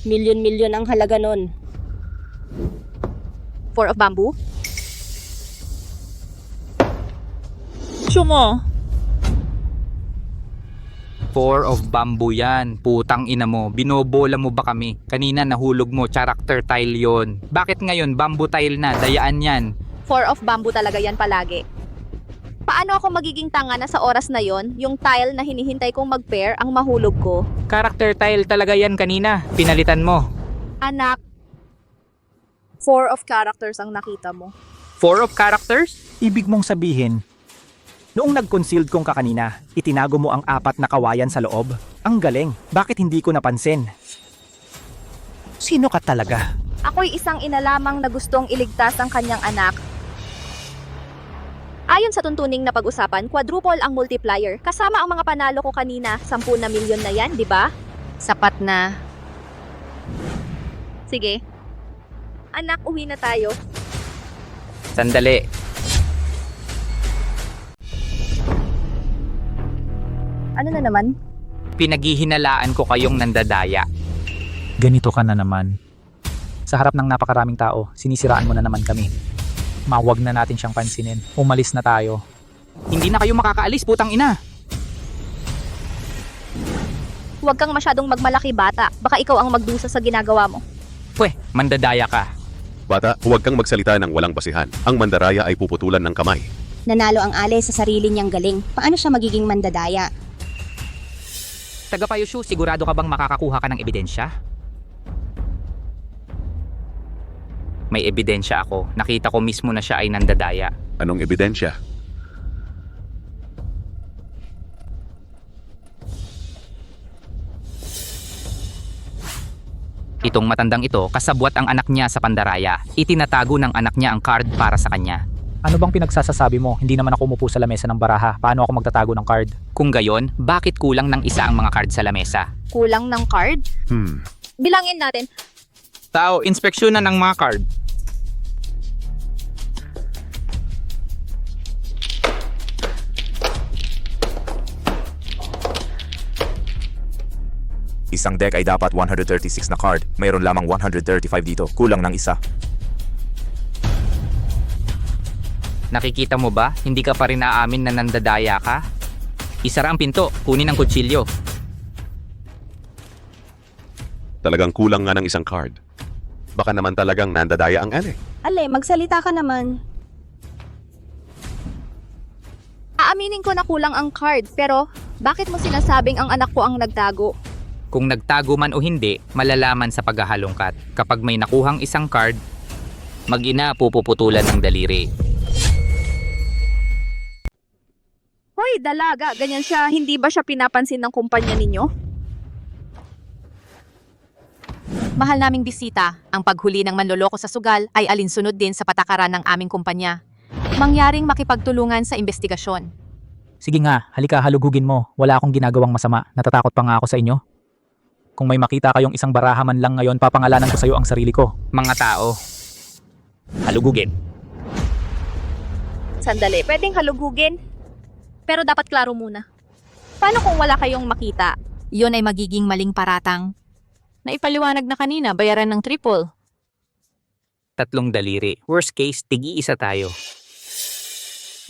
Milyon-milyon ang halaga nun. 4 of bamboo? Sumo. 4 of bamboo yan. Putang ina mo. Binobola mo ba kami? Kanina nahulog mo. Character tile yon. Bakit ngayon bamboo tile na? Dayaan yan. 4 of bamboo talaga yan palagi. Paano ako magiging tanga na sa oras na yon, yung tile na hinihintay kong mag-pair ang mahulog ko? Character tile talaga yan kanina. Pinalitan mo. Anak, 4 of characters ang nakita mo. 4 of characters? Ibig mong sabihin, noong nag-concealed kong kakanina, itinago mo ang 4 na kawayan sa loob? Ang galing. Bakit hindi ko napansin? Sino ka talaga? Ako'y isang ina lamang na gustong iligtas ang kanyang anak. Ayon sa tuntuning na pag-usapan, quadruple ang multiplier. Kasama ang mga panalo ko kanina, 10 na milyon na yan, di ba? Sapat na. Sige. Anak, uwi na tayo. Sandali. Ano na naman? Pinaghihinalaan ko kayong nandadaya. Ganito ka na naman. Sa harap ng napakaraming tao, sinisiraan mo na naman kami. Mawag na natin siyang pansinin. Umalis na tayo. Hindi na kayo makakaalis, putang ina. Huwag kang masyadong magmalaki bata. Baka ikaw ang magdusa sa ginagawa mo. Pweh, mandadaya ka. Bata, huwag kang magsalita ng walang basihan. Ang mandaraya ay puputulan ng kamay. Nanalo ang Ale sa sarili niyang galing. Paano siya magiging mandadaya? Tagapayushu, sigurado ka bang makakakuha ka ng ebidensya? May ebidensya ako. Nakita ko mismo na siya ay nandadaya. Anong ebidensya? Itong matandang ito, kasabwat ang anak niya sa pandaraya. Itinatago ng anak niya ang card para sa kanya. Ano bang pinagsasasabi mo? Hindi naman ako umupo sa lamesa ng baraha. Paano ako magtatago ng card? Kung gayon, bakit kulang ng isa ang mga card sa lamesa? Kulang ng card? Bilangin natin. Tao, inspeksyonan ng mga card. Isang deck ay dapat 136 na card. Mayroon lamang 135 dito. Kulang ng isa. Nakikita mo ba? Hindi ka pa rin aamin na nandadaya ka? Isara ang pinto, kunin ang kutsilyo. Talagang kulang nga ng isang card. Baka naman talagang nandadaya ang Ale. Ale, magsalita ka naman. Aaminin ko na kulang ang card, pero bakit mo sinasabing ang anak ko ang nagtago? Kung nagtago man o hindi, malalaman sa paghahalongkat. Kapag may nakuhang isang card, mag-ina puputulan ng daliri. Hoy, dalaga, ganyan siya. Hindi ba siya pinapansin ng kumpanya ninyo? Mahal naming bisita, ang paghuli ng manloloko sa sugal ay alinsunod din sa patakaran ng aming kumpanya. Mangyaring makipagtulungan sa investigasyon. Sige nga, halika halugugin mo. Wala akong ginagawang masama. Natatakot pa nga ako sa inyo. Kung may makita kayong isang baraha man lang ngayon, papangalanan ko sa iyo ang sarili ko. Mga tao, halugugin. Sandali, pwedeng halugugin? Pero dapat klaro muna. Paano kung wala kayong makita? Yun ay magiging maling paratang. Naipaliwanag na kanina, bayaran ng triple. 3 daliri. Worst case, tig-iisa tayo.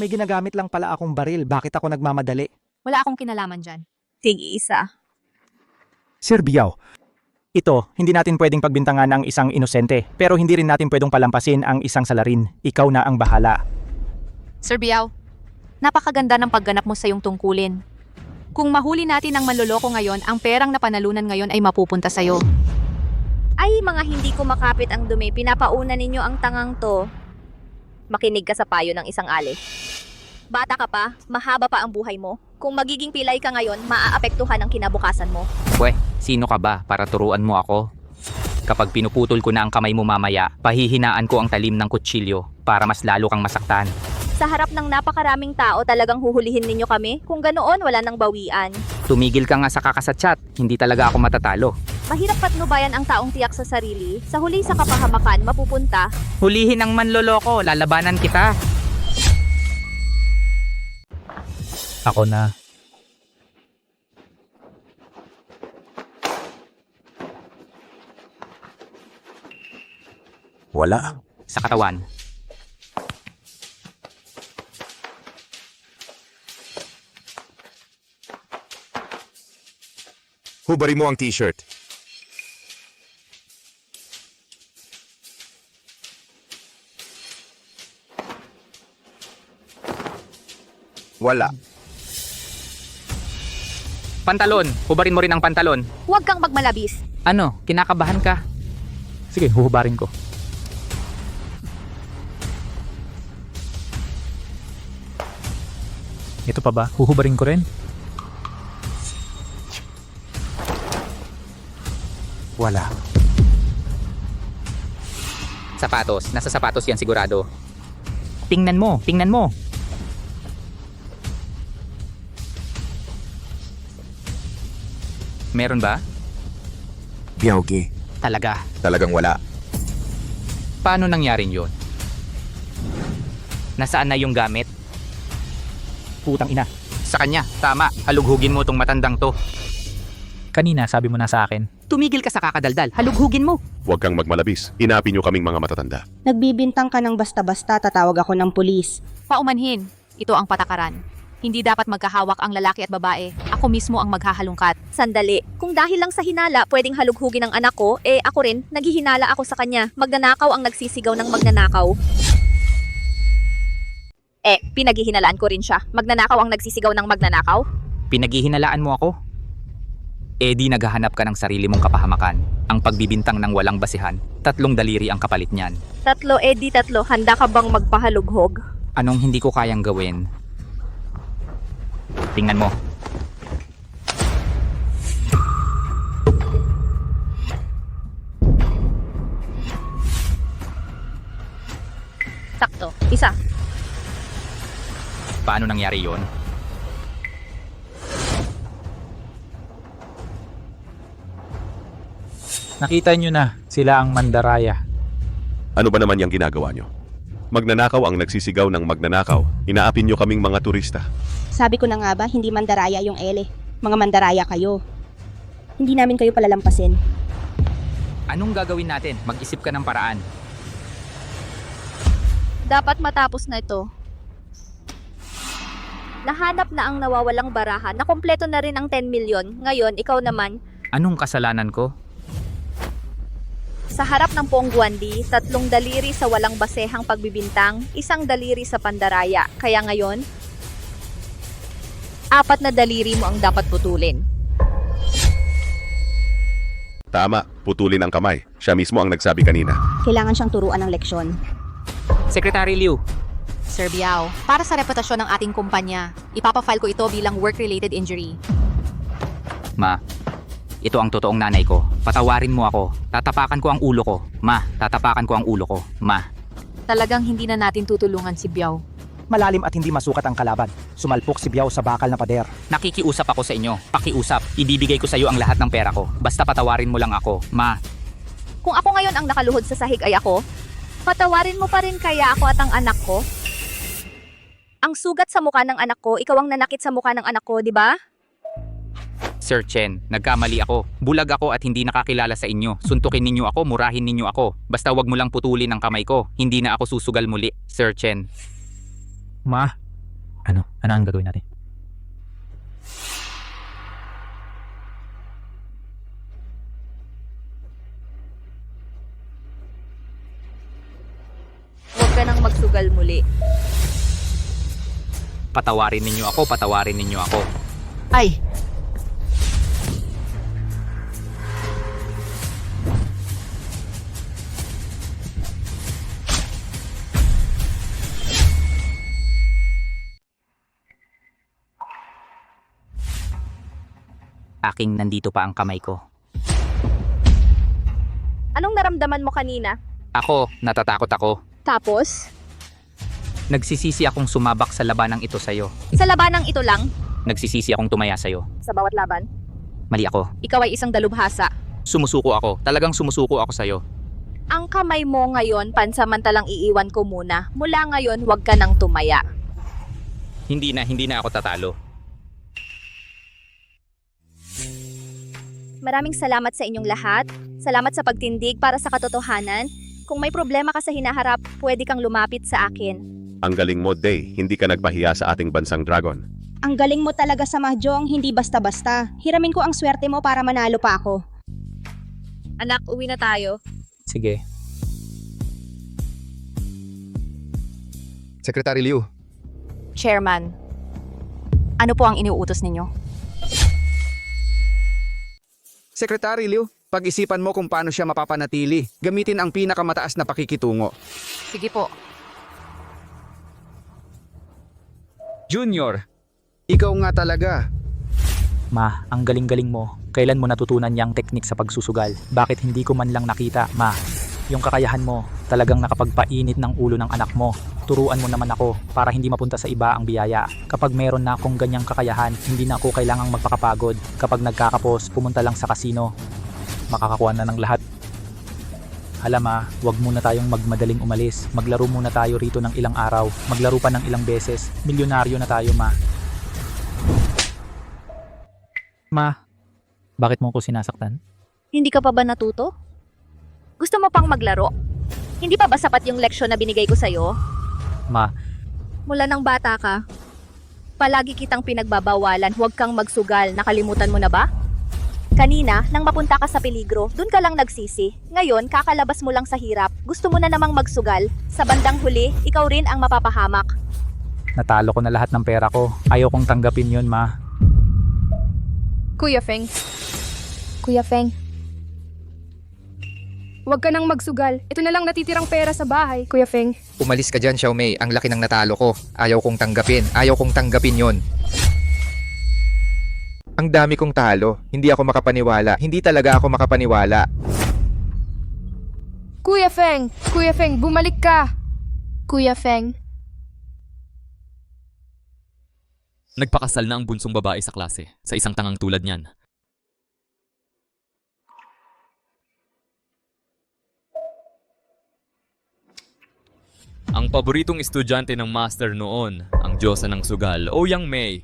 May ginagamit lang pala akong baril. Bakit ako nagmamadali? Wala akong kinalaman dyan. Tig-isa. Sir Biao, ito, hindi natin pwedeng pagbintangan ang isang inosente, pero hindi rin natin pwedeng palampasin ang isang salarin. Ikaw na ang bahala. Sir Biao, napakaganda ng pagganap mo sa iyong tungkulin. Kung mahuli natin ang manloloko ngayon, ang perang napanalunan ngayon ay mapupunta sa'yo. Ay, mga hindi ko makapit ang dumi. Pinapauna ninyo ang tangang to. Makinig ka sa payo ng isang ale. Bata ka pa, mahaba pa ang buhay mo. Kung magiging pilay ka ngayon, maaapektuhan ang kinabukasan mo. Pweh, sino ka ba para turuan mo ako? Kapag pinuputol ko na ang kamay mo mamaya, pahihinaan ko ang talim ng kutsilyo para mas lalo kang masaktan. Sa harap ng napakaraming tao, talagang huhulihin ninyo kami? Kung ganoon, wala nang bawian. Tumigil ka nga sa kakasatsyat, hindi talaga ako matatalo. Mahirap patnubayan ang taong tiyak sa sarili. Sa huli sa kapahamakan, mapupunta. Hulihin ang manloloko, lalabanan kita. Ako na. Wala. Sa katawan. Hubarin mo ang t-shirt. Wala. Pantalon, hubarin mo rin ang pantalon. Huwag kang magmalabis. Ano, kinakabahan ka? Sige, huhubarin ko. Ito pa ba? Huhubarin ko rin? Wala. Sapatos, nasa sapatos yan sigurado. Tingnan mo, tingnan mo. Meron ba? Biyaogi. Talaga. Talagang wala. Paano nangyaring yun? Nasaan na yung gamit? Putang ina. Sa kanya, tama. Halughugin mo tong matandang to. Kanina sabi mo na sa akin. Tumigil ka sa kakadaldal, halughugin mo. Huwag kang magmalabis. Inapi niyo kaming mga matatanda. Nagbibintang ka ng basta-basta, tatawag ako ng pulis. Paumanhin, ito ang patakaran. Hindi dapat magkahawak ang lalaki at babae. Ako mismo ang maghahalungkat. Sandali. Kung dahil lang sa hinala pwedeng halughugin ng anak ko, ako rin, naghihinala ako sa kanya. Magnanakaw ang nagsisigaw ng magnanakaw. Pinaghihinalaan ko rin siya. Magnanakaw ang nagsisigaw ng magnanakaw? Pinaghihinalaan mo ako? Di naghahanap ka ng sarili mong kapahamakan. Ang pagbibintang ng walang basihan, 3 daliri ang kapalit niyan. 3, di 3. Handa ka bang magpahalughog? Anong hindi ko kayang gawin? Tingnan mo. Sakto. Isa. Paano nangyari yon? Nakita nyo na, sila ang mandaraya. Ano ba naman yung ginagawa nyo? Magnanakaw ang nagsisigaw ng magnanakaw. Inaapin nyo kaming mga turista. Sabi ko na nga ba, hindi mandaraya yung ele. Mga mandaraya kayo. Hindi namin kayo palalampasin. Anong gagawin natin? Mag-isip ka ng paraan. Dapat matapos na ito. Nahanap na ang nawawalang baraha. Nakompleto na rin ang 10 million. Ngayon, ikaw naman, Anong kasalanan ko? sa harap ng Pongguandi, 3 daliri sa walang basehang pagbibintang, 1 daliri sa pandaraya. Kaya ngayon, 4 na daliri mo ang dapat putulin. Tama, putulin ang kamay. Siya mismo ang nagsabi kanina. Kailangan siyang turuan ng leksyon. Secretary Liu, Sir Biao, para sa reputasyon ng ating kumpanya, ipapafile ko ito bilang work-related injury. Ma, ito ang totoong nanay ko. Patawarin mo ako. Tatapakan ko ang ulo ko. Ma, tatapakan ko ang ulo ko. Ma. Talagang hindi na natin tutulungan si Biao. Malalim at hindi masukat ang kalaban. Sumalpok si Biao sa bakal na pader. Nakikiusap ako sa inyo. Pakiusap. Ibibigay ko sa iyo ang lahat ng pera ko. Basta patawarin mo lang ako. Ma. Kung ako ngayon ang nakaluhod sa sahig ay ako, patawarin mo pa rin kaya ako at ang anak ko? Ang sugat sa mukha ng anak ko, ikaw ang nanakit sa mukha ng anak ko, di ba? Sir Chen, nagkamali ako. Bulag ako at hindi nakakilala sa inyo. Suntukin ninyo ako, murahin ninyo ako. Basta wag mo lang putulin ang kamay ko. Hindi na ako susugal muli, Sir Chen. Ma, ano ang gagawin natin? Huwag ka nang magsugal muli. Patawarin ninyo ako, patawarin ninyo ako. Ay, Aking nandito pa ang kamay ko. Anong naramdaman mo kanina? Ako, natatakot ako. Tapos, Nagsisisi akong sumabak sa labanang ito sa'yo. sa labanang ito lang, Nagsisisi akong tumaya sa'yo. sa bawat laban, Mali ako. ikaw ay isang dalubhasa. Sumusuko ako. Talagang sumusuko ako sa'yo. Ang kamay mo ngayon, pansamantalang iiwan ko muna. Mula ngayon, huwag ka nang tumaya. Hindi na ako tatalo. Maraming salamat sa inyong lahat. Salamat sa pagtindig para sa katotohanan. Kung may problema ka sa hinaharap, pwede kang lumapit sa akin. Ang galing mo, Day. Hindi ka nagpahiya sa ating bansang dragon. Ang galing mo talaga sa mahjong, hindi basta-basta. Hiramin ko ang swerte mo para manalo pa ako. Anak, uwi na tayo. Sige. Secretary Liu, Chairman, ano po ang iniuutos ninyo? Secretary Liu, pag-isipan mo kung paano siya mapapanatili. Gamitin ang pinakamataas na pakikitungo. Sige po. Junior, ikaw nga talaga. Ma, ang galing-galing mo. Kailan mo natutunan yang teknik sa pagsusugal? Bakit hindi ko man lang nakita, Ma? Yung kakayahan mo, talagang nakapagpainit ng ulo ng anak mo. Turuan mo naman ako para hindi mapunta sa iba ang biyaya. Kapag meron na akong ganyang kakayahan, hindi na ako kailangang magpakapagod. Kapag nagkakapos, pumunta lang sa kasino. Makakakuha na ng lahat. Alam Ma, wag muna tayong magmadaling umalis. Maglaro muna tayo rito ng ilang araw. Maglaro pa ng ilang beses. Milyonaryo na tayo, Ma. Ma, bakit mo ko sinasaktan? Hindi ka pa ba natuto? Gusto mo pang maglaro? Hindi pa ba sapat yung leksyon na binigay ko sa'yo? Ma, Mula nang bata ka, Palagi kitang pinagbabawalan, huwag kang magsugal. Nakalimutan mo na ba? Kanina, nang mapunta ka sa peligro, dun ka lang nagsisi. Ngayon, kakalabas mo lang sa hirap. Gusto mo na namang magsugal. Sa bandang huli, ikaw rin ang mapapahamak. Natalo ko na lahat ng pera ko. Ayaw kong tanggapin yun, ma. Kuya Feng. Kuya Feng. Huwag ka nang magsugal. Ito na lang natitirang pera sa bahay, Kuya Feng. Umalis ka dyan, Xiaomei. Ang laki ng natalo ko. Ayaw kong tanggapin. Ayaw kong tanggapin yon. Ang dami kong talo. Hindi ako makapaniwala. Hindi talaga ako makapaniwala. Kuya Feng! Kuya Feng, bumalik ka! Kuya Feng. Nagpakasal na ang bunsong babae sa klase sa isang tangang tulad niyan. Ang paboritong estudyante ng master noon, ang diyosa ng sugal, Ouyang Mei.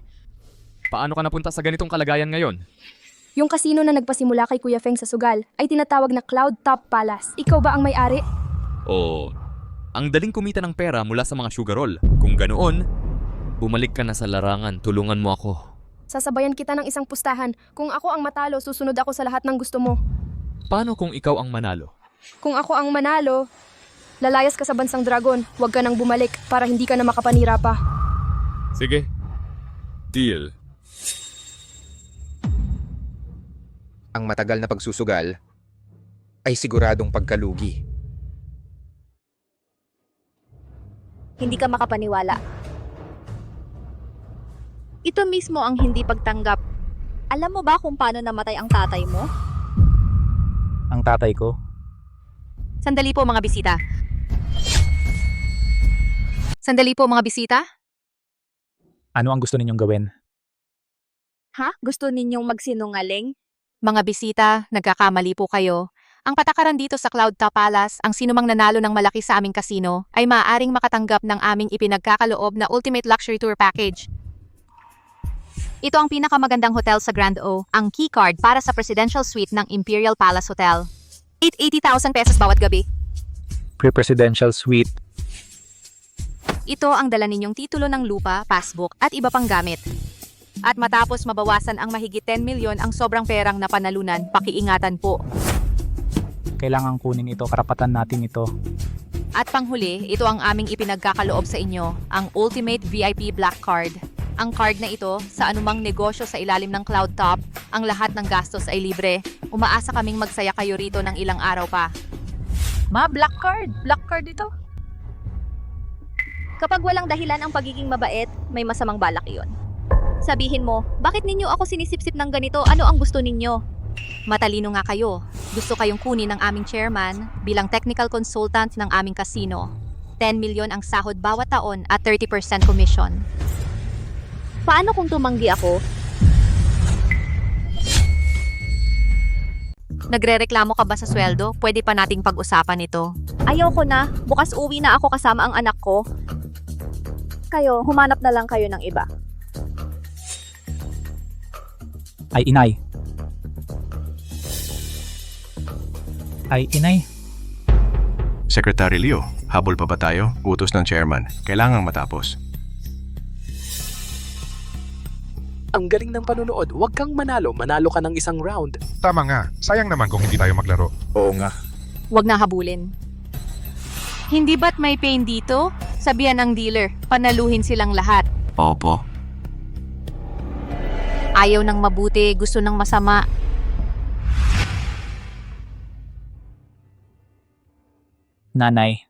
Paano ka napunta sa ganitong kalagayan ngayon? Yung kasino na nagpasimula kay Kuya Feng sa sugal ay tinatawag na Cloud Top Palace. Ikaw ba ang may-ari? O, ang daling kumita ng pera mula sa mga sugar roll. Kung ganoon, bumalik ka na sa larangan, tulungan mo ako. Sasabayan kita ng isang pustahan. Kung ako ang matalo, susunod ako sa lahat ng gusto mo. Paano kung ikaw ang manalo? Kung ako ang manalo, lalayas ka sa bansang dragon. Huwag ka nang bumalik para hindi ka na makapanira pa. Sige. Deal. Ang matagal na pagsusugal ay siguradong pagkalugi. Hindi ka makapaniwala. Ito mismo ang hindi pagtanggap. Alam mo ba kung paano namatay ang tatay mo? Ang tatay ko? Sandali po mga bisita. Sandali po mga bisita. Ano ang gusto ninyong gawin? Ha? Gusto ninyong magsinungaling? Mga bisita, nagkakamali po kayo. Ang patakaran dito sa Cloud Top Palace, ang sinumang nanalo ng malaki sa aming kasino ay maaaring makatanggap ng aming ipinagkakaloob na Ultimate Luxury Tour Package. Ito ang pinakamagandang hotel sa Grand O, ang key card para sa Presidential Suite ng Imperial Palace Hotel. 80,000 pesos bawat gabi. Pre-presidential suite. Ito ang dala ninyong titulo ng lupa, passbook at iba pang gamit. At matapos mabawasan ang mahigit 10 milyon ang sobrang perang napanalunan, pakiingatan po. Kailangan kunin ito, karapatan natin ito. At panghuli, ito ang aming ipinagkakaloob sa inyo, ang Ultimate VIP Black Card. Ang card na ito, sa anumang negosyo sa ilalim ng Cloud Top, ang lahat ng gastos ay libre. Umaasa kaming magsaya kayo rito ng ilang araw pa. Ma, black card. Black card ito. Kapag walang dahilan ang pagiging mabait, may masamang balak iyon. Sabihin mo, bakit ninyo ako sinisipsip ng ganito? Ano ang gusto ninyo? Matalino nga kayo. Gusto kayong kunin ng aming chairman bilang technical consultant ng aming casino. 10 milyon ang sahod bawat taon at 30% commission. Paano kung tumanggi ako? Nagrereklamo ka ba sa sweldo? Pwede pa nating pag-usapan ito. Ayaw ko na. Bukas uwi na ako kasama ang anak ko. Kayo, humanap na lang kayo ng iba. Ay, inay. Ay, inay. Secretary Liu, habol pa ba tayo? Utos ng chairman. Kailangang matapos. Ang galing ng panunood. Huwag kang manalo. Manalo ka ng isang round. Tama nga. Sayang naman kung hindi tayo maglaro. Oo nga. Huwag na habulin. Hindi ba't may pain dito? Sabihan ng dealer, panaluhin silang lahat. Opo. Ayaw ng mabuti, gusto ng masama. Nanay,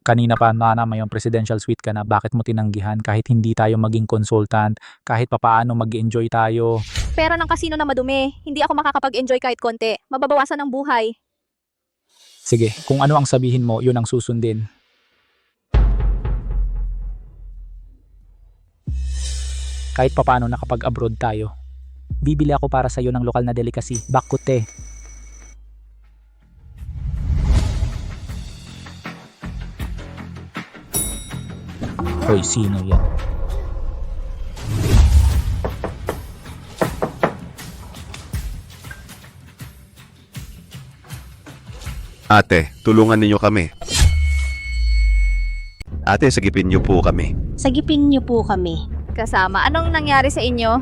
kanina pa na may presidential suite ka na, bakit mo tinanggihan kahit hindi tayo maging consultant, kahit papaano mag-enjoy tayo? Pera ng kasino na madumi. Hindi ako makakapag-enjoy kahit konti. Mababawasan ang buhay. Sige, kung ano ang sabihin mo, yun ang susundin. Kahit papaano nakapag-abroad tayo. Bibili ako para sa iyo ng lokal na delicacy, bakute. Hoy, sino yan? Ate, tulungan ninyo kami. Ate, sagipin niyo po kami. Sagipin niyo po kami. Kasama, anong nangyari sa inyo?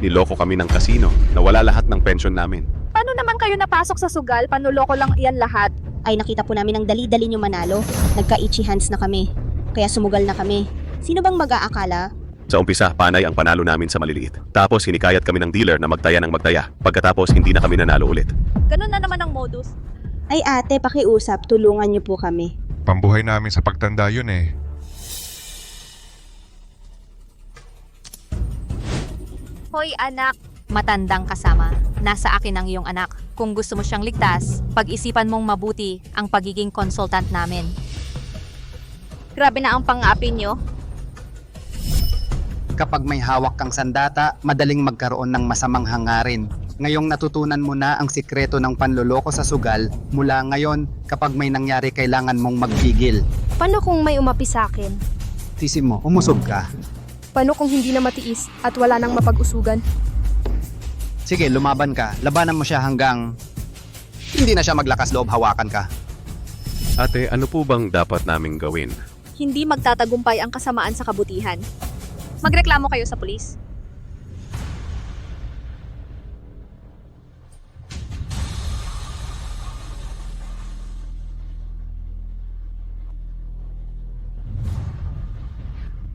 Niloko kami ng kasino. Nawala lahat ng pension namin. Paano naman kayo napasok sa sugal? Panuloko lang yan lahat. Ay nakita po namin ang dali-dali nyo manalo. Nagka-itchy hands na kami. Kaya sumugal na kami. Sino bang mag-aakala? Sa umpisa, panay ang panalo namin sa maliliit. Tapos hinikayat kami ng dealer na magtaya ng magtaya. Pagkatapos, hindi na kami nanalo ulit. Ganun na naman ang modus. Ay ate, pakiusap. Tulungan nyo po kami. Pambuhay namin sa pagtanda yun eh. Hoy anak, Matandang kasama, nasa akin ang iyong anak. Kung gusto mo siyang ligtas, pag-isipan mong mabuti ang pagiging consultant namin. grabe na ang pang-api nyo. Kapag may hawak kang sandata, madaling magkaroon ng masamang hangarin. Ngayong natutunan mo na ang sikreto ng panloloko sa sugal, mula ngayon, kapag may nangyari kailangan mong magpigil. Paano kung may umapi sa akin? Sisi mo, umusog ka. Paano kung hindi na matiis at wala nang mapag-usugan? Sige, lumaban ka. Labanan mo siya hanggang hindi na siya maglakas loob, hawakan ka. Ate, ano po bang dapat naming gawin? Hindi magtatagumpay ang kasamaan sa kabutihan. Magreklamo kayo sa pulis.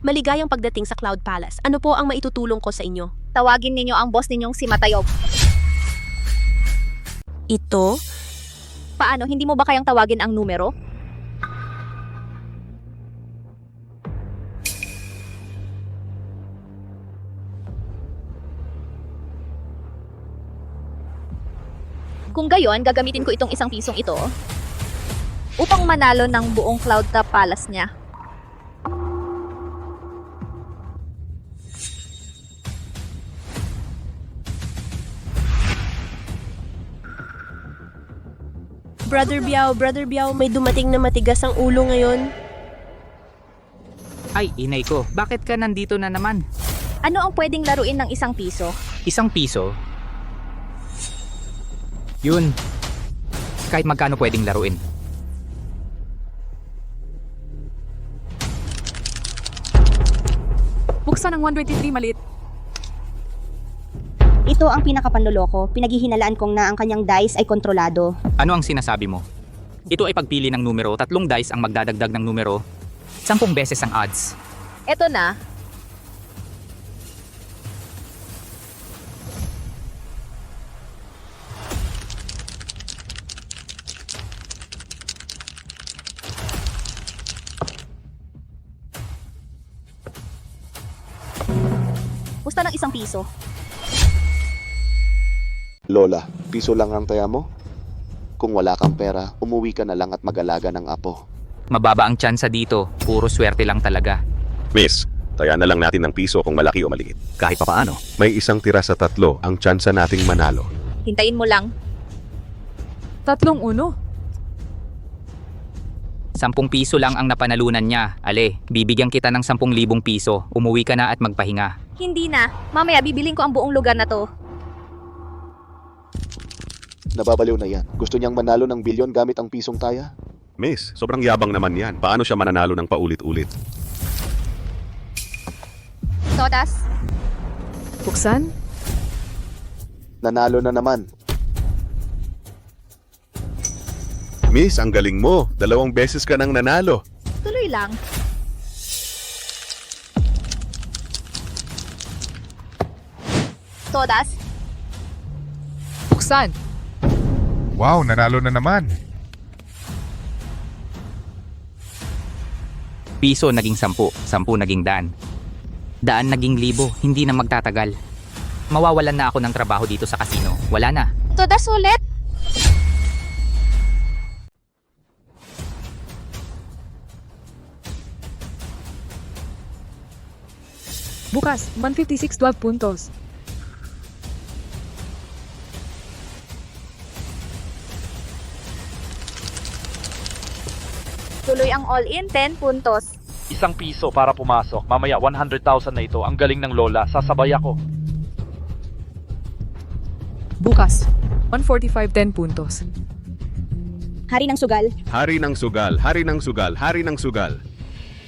Maligayang pagdating sa Cloud Palace. Ano po ang maitutulong ko sa inyo? Tawagin ninyo ang boss ninyong si Matayob. Ito? Paano? Hindi mo ba kayang tawagin ang numero? Kung gayon, gagamitin ko itong 1 pisong ito upang manalo ng buong Cloud Top Palace niya. Brother Biao, may dumating na matigas ang ulo ngayon. Ay, inay ko, bakit ka nandito na naman? Ano ang pwedeng laruin ng 1 piso? 1 piso? Yun. Kahit magkano pwedeng laruin. Buksan ang 123 maliit. Ito ang pinakapanloloko. Pinaghihinalaan kong na ang kanyang dice ay kontrolado. Ano ang sinasabi mo? Ito ay pagpili ng numero, 3 dice ang magdadagdag ng numero, 10 beses ang odds. Eto na. Pusta ng 1 piso. Lola, piso lang ang taya mo? Kung wala kang pera, umuwi ka na lang at mag-alaga ng apo. Mababa ang tsansa dito, puro swerte lang talaga. Miss, taya na lang natin ng piso kung malaki o maliit. Kahit papaano. May 1 tira sa 3 ang tsansa nating manalo. Hintayin mo lang. 3 uno. 10 piso lang ang napanalunan niya. Ale, bibigyan kita ng 10,000 piso. Umuwi ka na at magpahinga. Hindi na. Mamaya bibiling ko ang buong lugar na to. Nababaliw na yan. Gusto niyang manalo ng bilyon gamit ang pisong taya? Miss, sobrang yabang naman yan. Paano siya mananalo ng paulit-ulit? Sodas. Buksan. Nanalo na naman. Miss, ang galing mo. 2 beses ka nang nanalo. Tuloy lang. Sodas. Buksan. Wow, nanalo na naman. Piso naging 10, 10 naging daan. Daan naging 1,000, hindi na magtatagal. Mawawalan na ako ng trabaho dito sa casino. Wala na. Sodas ulit. Bukas, 156 12 puntos. Tuloy ang all-in, 10 puntos. 1 piso para pumasok. Mamaya 100,000 na ito. Ang galing ng lola. Sasabay ako. Bukas, 145 10 puntos. Hari ng sugal. Hari ng sugal, hari ng sugal, hari ng sugal.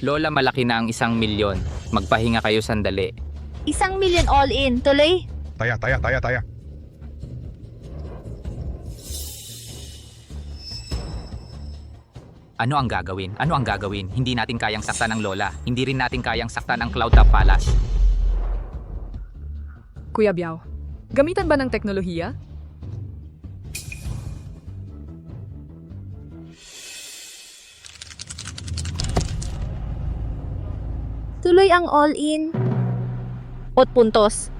Lola, malaki na ang 1 milyon. Magpahinga kayo sandali. 1 million all in. Tuloy? Taya. Ano ang gagawin? Ano ang gagawin? Hindi natin kayang saktan ng Lola. Hindi rin natin kayang saktan ng Cloud Top Palace. Kuya Biao, gamitan ba ng teknolohiya? Tuloy ang all in. 8 puntos.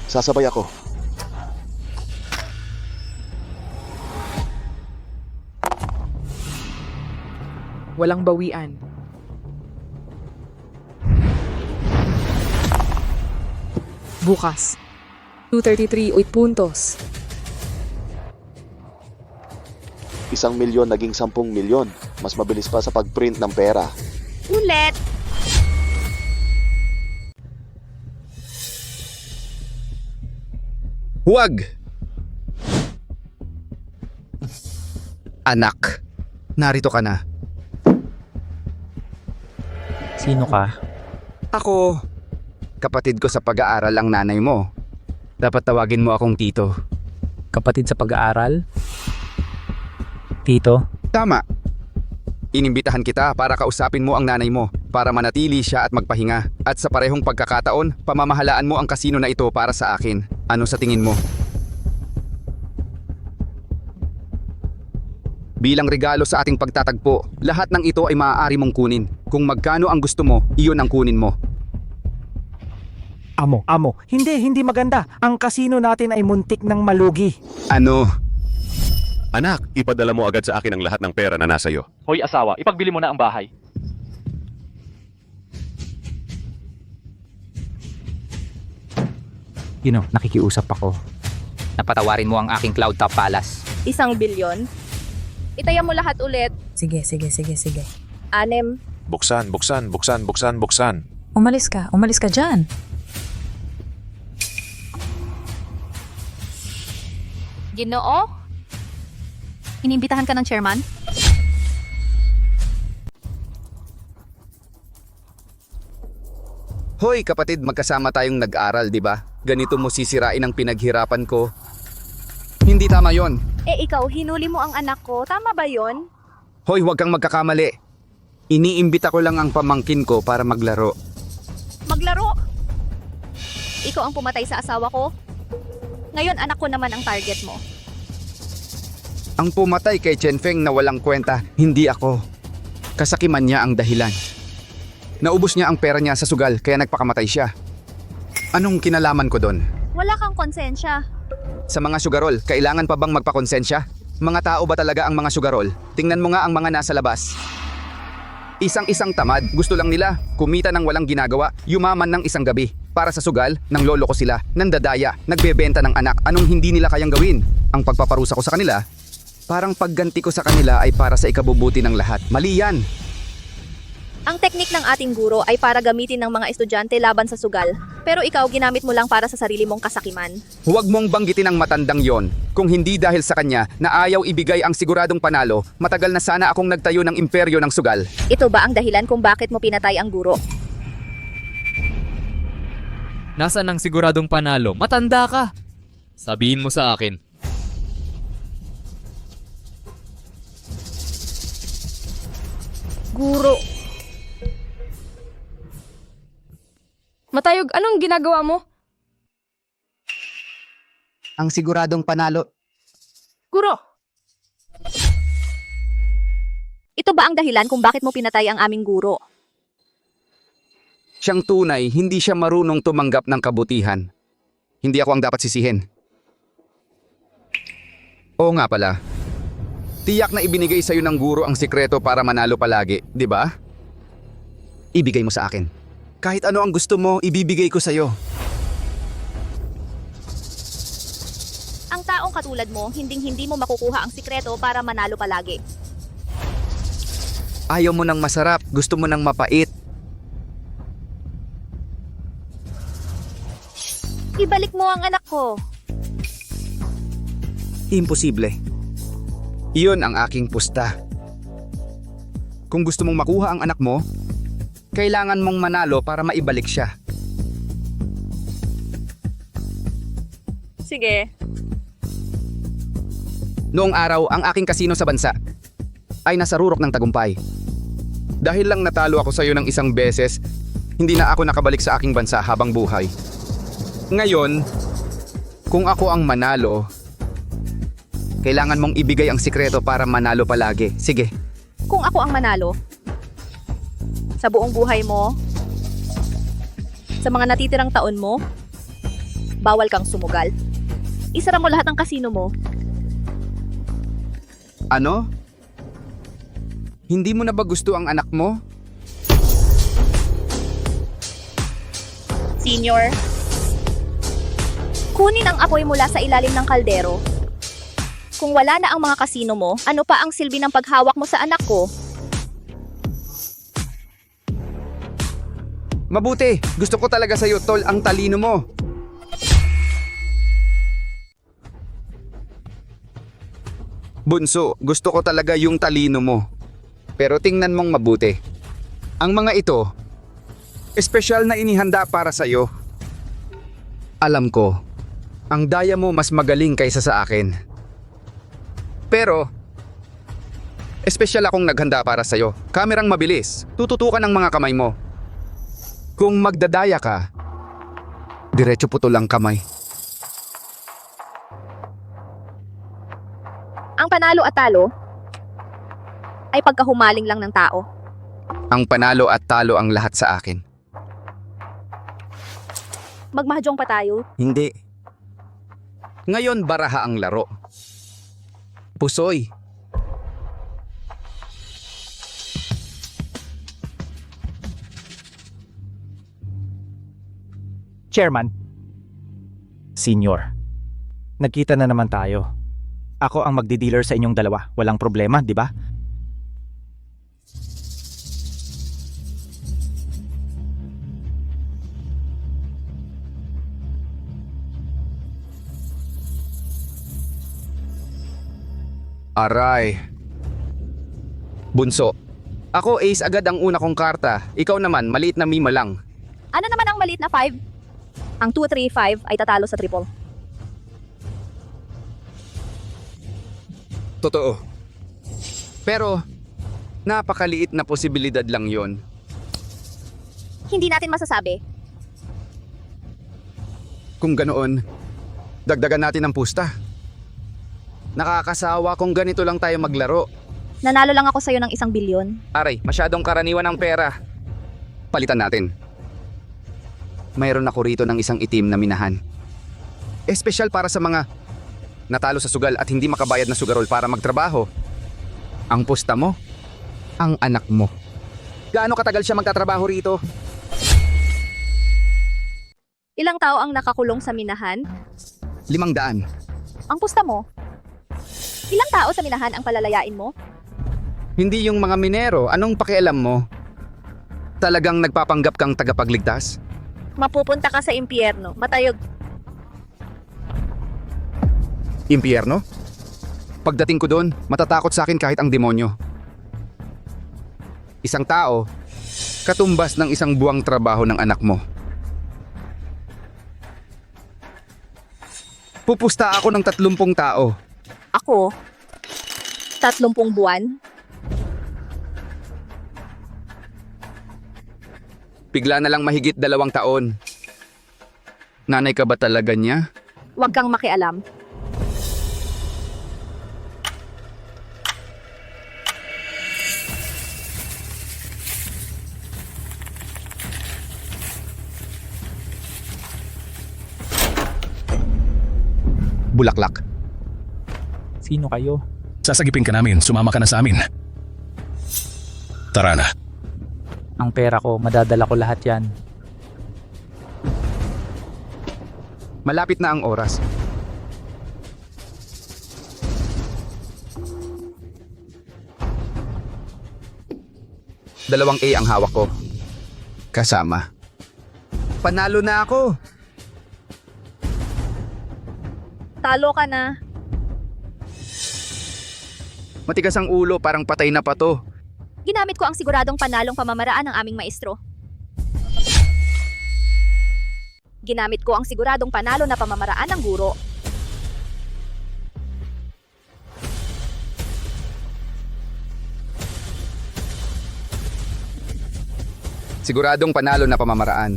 Sasabay ako. Walang bawian. Bukas. 233, 8 puntos. 1 milyon naging 10 milyon. Mas mabilis pa sa pag-print ng pera. Ulit. Huwag! Anak, narito ka na. Sino ka? Ako, kapatid ko sa pag-aaral ang nanay mo. Dapat tawagin mo akong tito. Kapatid sa pag-aaral? Tito? Tama. Inimbitahan kita para kausapin mo ang nanay mo para manatili siya at magpahinga. At sa parehong pagkakataon, pamamahalaan mo ang kasino na ito para sa akin. Ano sa tingin mo? Bilang regalo sa ating pagtatagpo, lahat ng ito ay maaari mong kunin. Kung magkano ang gusto mo, iyon ang kunin mo. Amo, hindi maganda. Ang kasino natin ay muntik ng malugi. Ano? Anak, ipadala mo agad sa akin ang lahat ng pera na nasa iyo. Hoy asawa, ipagbili mo na ang bahay. Nakikiusap ako. Napatawarin mo ang aking Cloud Top Palace. 1 bilyon. Itaya mo lahat ulit. Sige. 6. Buksan. Umalis ka dyan. Ginoo? Inimbitahan ka ng chairman? Hoy kapatid, magkasama tayong nag-aral, di ba? Ganito mo sisirain ang pinaghirapan ko. Hindi tama yon. Ikaw, hinuli mo ang anak ko. Tama ba yon? Hoy, huwag kang magkakamali. Iniimbita ko lang ang pamangkin ko para maglaro. Maglaro? Ikaw ang pumatay sa asawa ko? Ngayon, anak ko naman ang target mo. Ang pumatay kay Chen Feng na walang kwenta, hindi ako. Kasakiman niya ang dahilan. Naubos niya ang pera niya sa sugal kaya nagpakamatay siya. Anong kinalaman ko doon? Wala kang konsensya. Sa mga sugarol, kailangan pa bang magpakonsensya? Mga tao ba talaga ang mga sugarol? Tingnan mo nga ang mga nasa labas. Isang tamad, gusto lang nila kumita ng walang ginagawa, yumaman ng isang gabi. Para sa sugal, nang lolo ko sila, nandadaya, nagbebenta ng anak, anong hindi nila kayang gawin? Ang pagpaparusa ko sa kanila, parang pagganti ko sa kanila ay para sa ikabubuti ng lahat. Mali yan! Ang teknik ng ating guro ay para gamitin ng mga estudyante laban sa sugal. Pero ikaw, ginamit mo lang para sa sarili mong kasakiman. Huwag mong banggitin ang matandang yon. Kung hindi dahil sa kanya na ayaw ibigay ang siguradong panalo, matagal na sana akong nagtayo ng imperyo ng sugal. Ito ba ang dahilan kung bakit mo pinatay ang guro? Nasaan ang siguradong panalo? Matanda ka! Sabihin mo sa akin. Guro. Matayog, anong ginagawa mo? Ang siguradong panalo. Guro! Ito ba ang dahilan kung bakit mo pinatay ang aming guro? Siyang tunay, hindi siya marunong tumanggap ng kabutihan. Hindi ako ang dapat sisihin. Oo nga pala. Tiyak na ibinigay sa'yo ng guro ang sikreto para manalo palagi, di ba? Ibigay mo sa akin. Kahit ano ang gusto mo, ibibigay ko sa'yo. Ang taong katulad mo, hindi mo makukuha ang sikreto para manalo palagi. Ayaw mo ng masarap, gusto mo ng mapait. Ibalik mo ang anak ko. Imposible. Iyon ang aking pusta. Kung gusto mong makuha ang anak mo, kailangan mong manalo para maibalik siya. Sige. Noong araw, ang aking kasino sa bansa ay nasa rurok ng tagumpay. Dahil lang natalo ako sa iyo ng isang beses, hindi na ako nakabalik sa aking bansa habang buhay. Ngayon, kung ako ang manalo, kailangan mong ibigay ang sikreto para manalo palagi. Sige. Kung ako ang manalo, sa buong buhay mo, sa mga natitirang taon mo, bawal kang sumugal. Isara mo lahat ng kasino mo. Ano? Hindi mo na ba gusto ang anak mo? Senior, kunin ang apoy mula sa ilalim ng kaldero. Kung wala na ang mga kasino mo, ano pa ang silbi ng paghawak mo sa anak ko? Mabuti, gusto ko talaga sa'yo, tol, ang talino mo. Bunso, gusto ko talaga yung talino mo. Pero tingnan mong mabuti. Ang mga ito, espesyal na inihanda para sa'yo. Alam ko, ang daya mo mas magaling kaysa sa akin. Pero, espesyal akong naghanda para sa'yo. Kamerang mabilis, tututukan ang mga kamay mo. Kung magdadaya ka, diretso putol ang kamay. Ang panalo at talo ay pagkahumaling lang ng tao. Ang panalo at talo ang lahat sa akin. Magmahjong pa tayo. Hindi. Ngayon baraha ang laro. Pusoy. Chairman. Senior. Nagkita na naman tayo. Ako ang magdi-dealer sa inyong dalawa. Walang problema, di ba? Aray. Bunso. Ako ace agad ang una kong karta. Ikaw naman, maliit na mima lang. Ano naman ang maliit na 5? Ang 2-3-5 ay tatalo sa triple. Totoo. Pero, napakaliit na posibilidad lang yon. Hindi natin masasabi. Kung ganoon, dagdagan natin ang pusta. Nakakasawa kung ganito lang tayo maglaro. Nanalo lang ako sa'yo ng 1 bilyon. Aray, masyadong karaniwan ang pera. Palitan natin. Mayroon ako rito ng isang itim na minahan. Espesyal para sa mga natalo sa sugal at hindi makabayad na sugarol para magtrabaho. Ang pusta mo, ang anak mo. Gaano katagal siya magtatrabaho rito? Ilang tao ang nakakulong sa minahan? 500. Ang pusta mo? Ilang tao sa minahan ang palalayain mo? Hindi yung mga minero, anong pakialam mo? Talagang nagpapanggap kang tagapagligtas? Mapupunta ka sa impyerno. Matayog. Impyerno? Pagdating ko doon, matatakot sa akin kahit ang demonyo. Isang tao, katumbas ng isang buwang trabaho ng anak mo. Pupusta ako ng 30 tao. Ako? 30 buwan? Bigla na lang mahigit 2 taon. Nanay ka ba talaga niya? Huwag kang makialam. Bulaklak. Sino kayo? Sasagipin ka namin, sumama ka na sa amin. Tara na. Ang pera ko, madadala ko lahat yan. Malapit na ang oras. Dalawang A ang hawak ko. Kasama. Panalo na ako. Talo ka na. Matigas ang ulo, parang patay na pa to. Ginamit ko ang siguradong panalong pamamaraan ng aming maestro. Ginamit ko ang siguradong panalo na pamamaraan ng guro. Siguradong panalo na pamamaraan.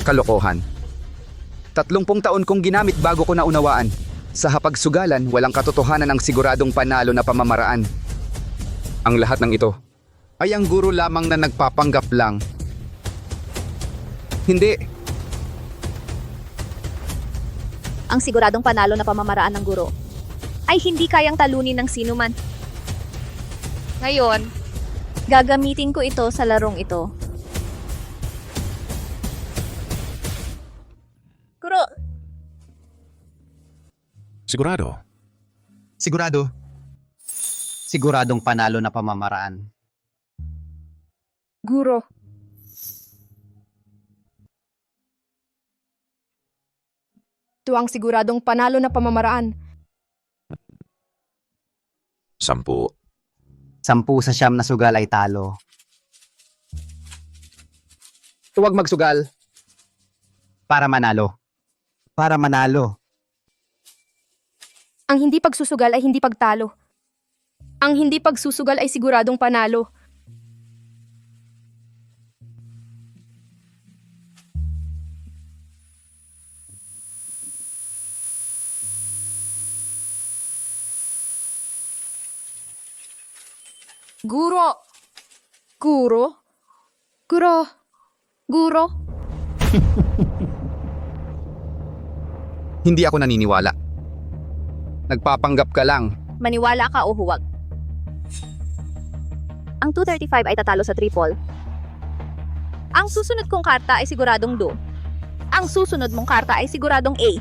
Kalokohan. 30 taon kong ginamit bago ko naunawaan. Sa hapagsugalan, walang katotohanan ang siguradong panalo na pamamaraan. Ang lahat ng ito ay ang guro lamang na nagpapanggap lang. Hindi. Ang siguradong panalo na pamamaraan ng guro ay hindi kayang talunin ng sino man. Ngayon, gagamitin ko ito sa larong ito. Guro, Sigurado. Sigurado. Siguradong panalo na pamamaraan. Guro. Ito ang siguradong panalo na pamamaraan. 10. 10 sa 9 na sugal ay talo. Huwag magsugal. Para manalo. Para manalo. Ang hindi pagsusugal ay hindi pagtalo. Ang hindi pagsusugal ay siguradong panalo. Guro. Guro. Guro. Guro. Hindi ako naniniwala. Nagpapanggap ka lang. maniwala ka o huwag. Ang 235 ay tatalo sa triple. Ang susunod kong karta ay siguradong do. Ang susunod mong karta ay siguradong A.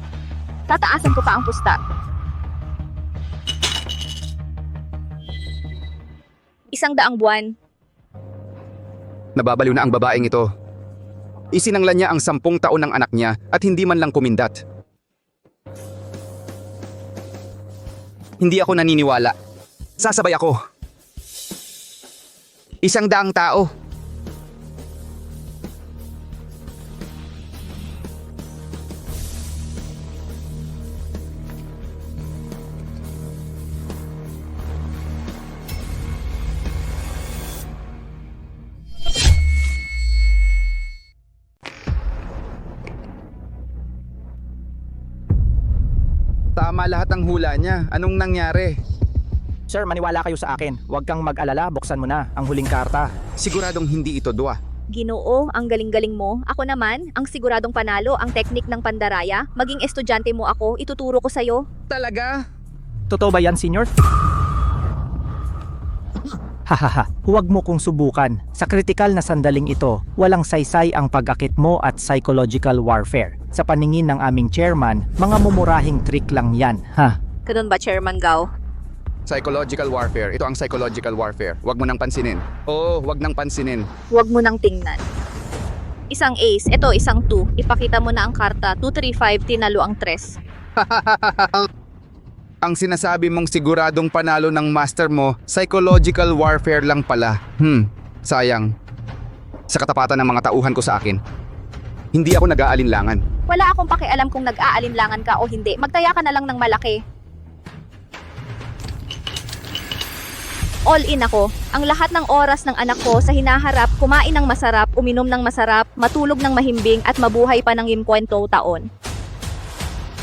Tataasan ko pa ang pusta. ₱100 buwan. Nababaliw na ang babaeng ito. Isinanglan niya ang 10 taon ng anak niya at hindi man lang kumindat. Hindi ako naniniwala. Sasabay ako. 100 tao. Tama lahat ng hula niya. Anong nangyari? Sir, maniwala kayo sa akin. Huwag kang mag-alala, buksan mo na ang huling karta. Siguradong hindi ito dua. Ginoo, ang galing-galing mo. Ako naman, ang siguradong panalo, ang teknik ng pandaraya. Maging estudyante mo ako, ituturo ko sa'yo. Talaga? Totoo ba yan, senyor? Hahaha, huwag mo kong subukan. Sa kritikal na sandaling ito, walang saysay ang pag-akit mo at psychological warfare. Sa paningin ng aming chairman, mga mumurahing trick lang yan, ha? Ganun ba, Chairman Gao? Psychological warfare. Ito ang psychological warfare. Huwag mo nang pansinin. Oo, huwag nang pansinin. Huwag mo nang tingnan. Isang ace, ito isang 2. Ipakita mo na ang karta, 235, tinalo ang 3. Ang sinasabi mong siguradong panalo ng master mo, psychological warfare lang pala. Sayang. Sa katapatan ng mga tauhan ko sa akin, hindi ako nag-aalinlangan. Wala akong pakialam kung nag-aalinlangan ka o hindi. Magtaya ka na lang ng malaki. All in ako. Ang lahat ng oras ng anak ko sa hinaharap, kumain ng masarap, uminom ng masarap, matulog ng mahimbing at mabuhay pa ng 50 taon.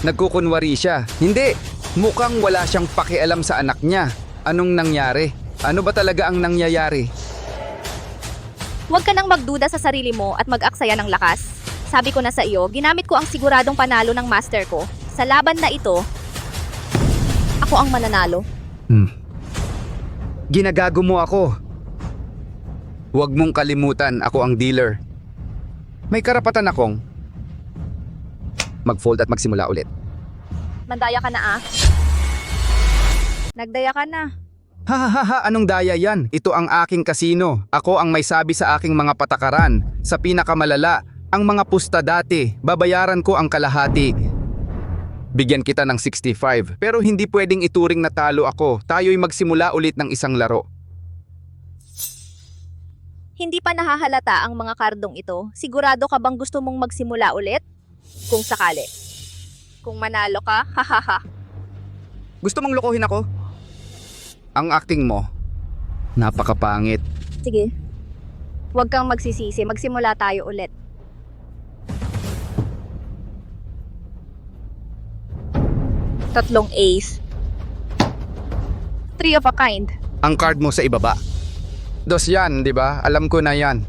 Nagkukunwari siya. Hindi. Mukhang wala siyang pakialam sa anak niya. Anong nangyari? Ano ba talaga ang nangyayari? Huwag ka nang magduda sa sarili mo at mag-aksaya ng lakas. Sabi ko na sa iyo, ginamit ko ang siguradong panalo ng master ko. Sa laban na ito, ako ang mananalo. Ginagago mo ako. Huwag mong kalimutan, ako ang dealer. May karapatan akong mag-fold at magsimula ulit. Mandaya ka na ah. Nagdaya ka na. Hahaha, anong daya yan? Ito ang aking kasino. Ako ang may sabi sa aking mga patakaran. Sa pinakamalala, ang mga pusta dati, babayaran ko ang kalahati. Bigyan kita ng 65, pero hindi pwedeng ituring na talo ako. Tayo'y magsimula ulit ng isang laro. Hindi pa nahahalata ang mga kardong ito. Sigurado ka bang gusto mong magsimula ulit? Kung sakali. Kung manalo ka, hahaha. Gusto mong lokohin ako? Ang acting mo, Napakapangit. Sige. Huwag kang magsisisi. Magsimula tayo ulit. Tatlong ace. 3 of a kind. Ang card mo sa ibaba. Dos yan, di ba? Alam ko na yan.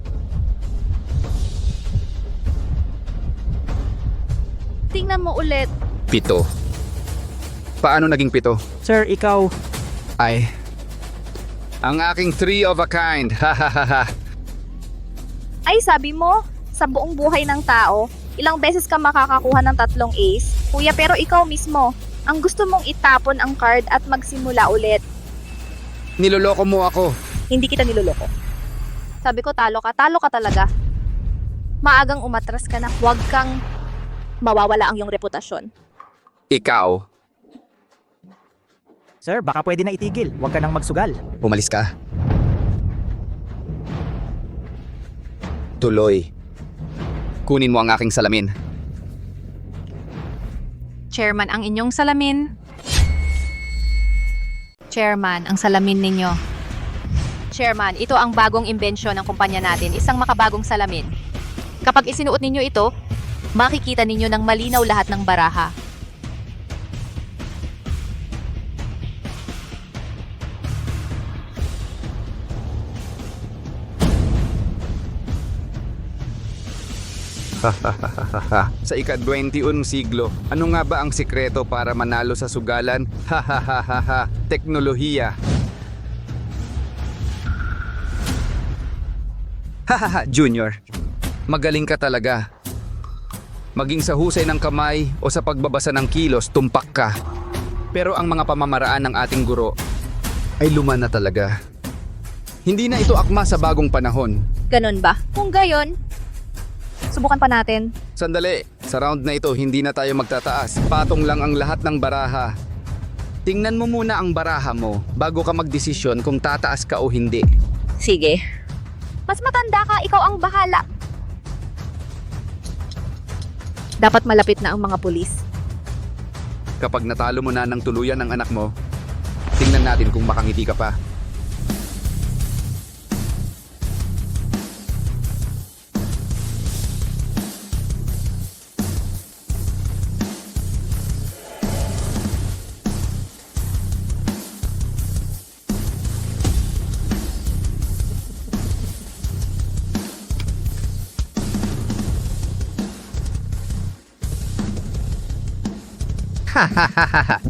Tingnan mo ulit. 7. Paano naging 7? Sir, ikaw. Ay. Ang aking 3 of a kind. Hahaha. Ay, sabi mo, sa buong buhay ng tao, ilang beses ka makakakuha ng 3 ace? Kuya, pero ikaw mismo, ang gusto mong itapon ang card at magsimula ulit. Niloloko mo ako. Hindi kita niloloko. Sabi ko, talo ka talaga. Maagang umatras ka na, huwag kang mawawala ang iyong reputasyon. Ikaw, Sir, baka pwede na itigil. Huwag ka nang magsugal. umalis ka. Tuloy. Kunin mo ang aking salamin. Chairman, ang inyong salamin. Chairman, ang salamin ninyo. Chairman, ito ang bagong imbensyon ng kumpanya natin, isang makabagong salamin. Kapag isinuot ninyo ito, makikita ninyo ng malinaw lahat ng baraha. Sa ika-21 siglo, ano nga ba ang sikreto para manalo sa sugalan? Hahaha, teknolohiya. Hahaha, Junior. Magaling ka talaga. Maging sa husay ng kamay o sa pagbabasa ng kilos, tumpak ka. Pero ang mga pamamaraan ng ating guro ay luma na talaga. Hindi na ito akma sa bagong panahon. Ganon ba? Kung gayon, subukan pa natin. Sandali, sa round na ito hindi na tayo magtataas. Patong lang ang lahat ng baraha. Tingnan mo muna ang baraha mo bago ka magdesisyon kung tataas ka o hindi. Sige. Mas matanda ka, ikaw ang bahala. Dapat malapit na ang mga pulis. Kapag natalo mo na ng tuluyan ng anak mo, tingnan natin kung makangiti ka pa.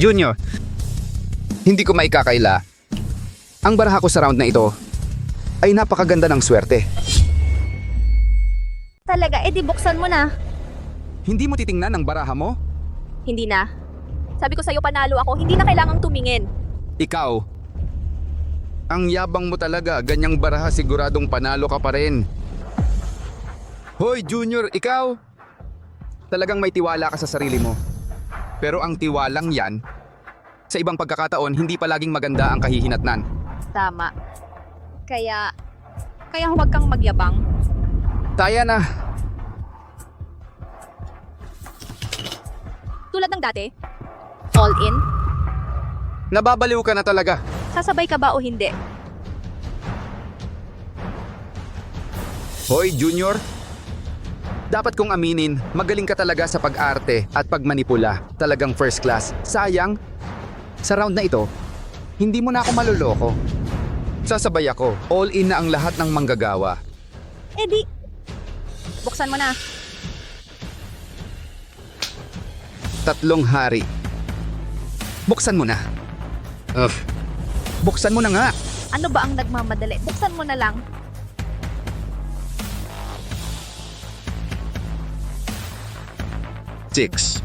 Junior, hindi ko maikakaila. Ang baraha ko sa round na ito ay napakaganda ng swerte. Talaga, edi buksan mo na. Hindi mo titingnan ang baraha mo? Hindi na. Sabi ko sa'yo panalo ako, hindi na kailangang tumingin. Ikaw, ang yabang mo talaga. Ganyang baraha siguradong panalo ka pa rin. Hoy Junior, ikaw! Talagang may tiwala ka sa sarili mo. Pero ang tiwalang yan, sa ibang pagkakataon, hindi palaging maganda ang kahihinatnan. Tama. Kaya huwag kang magyabang. Taya na. Tulad ng dati, all in. Nababaliw ka na talaga. Sasabay ka ba o hindi? Hoy Junior, dapat kong aminin, magaling ka talaga sa pag-arte at pagmanipula. Talagang first class. Sayang, sa round na ito, hindi mo na ako maluloko. Sasabay ako, all in na ang lahat ng manggagawa. Edi, buksan mo na. 3 hari. Buksan mo na. Buksan mo na nga. Ano ba ang nagmamadali? Buksan mo na lang. Six.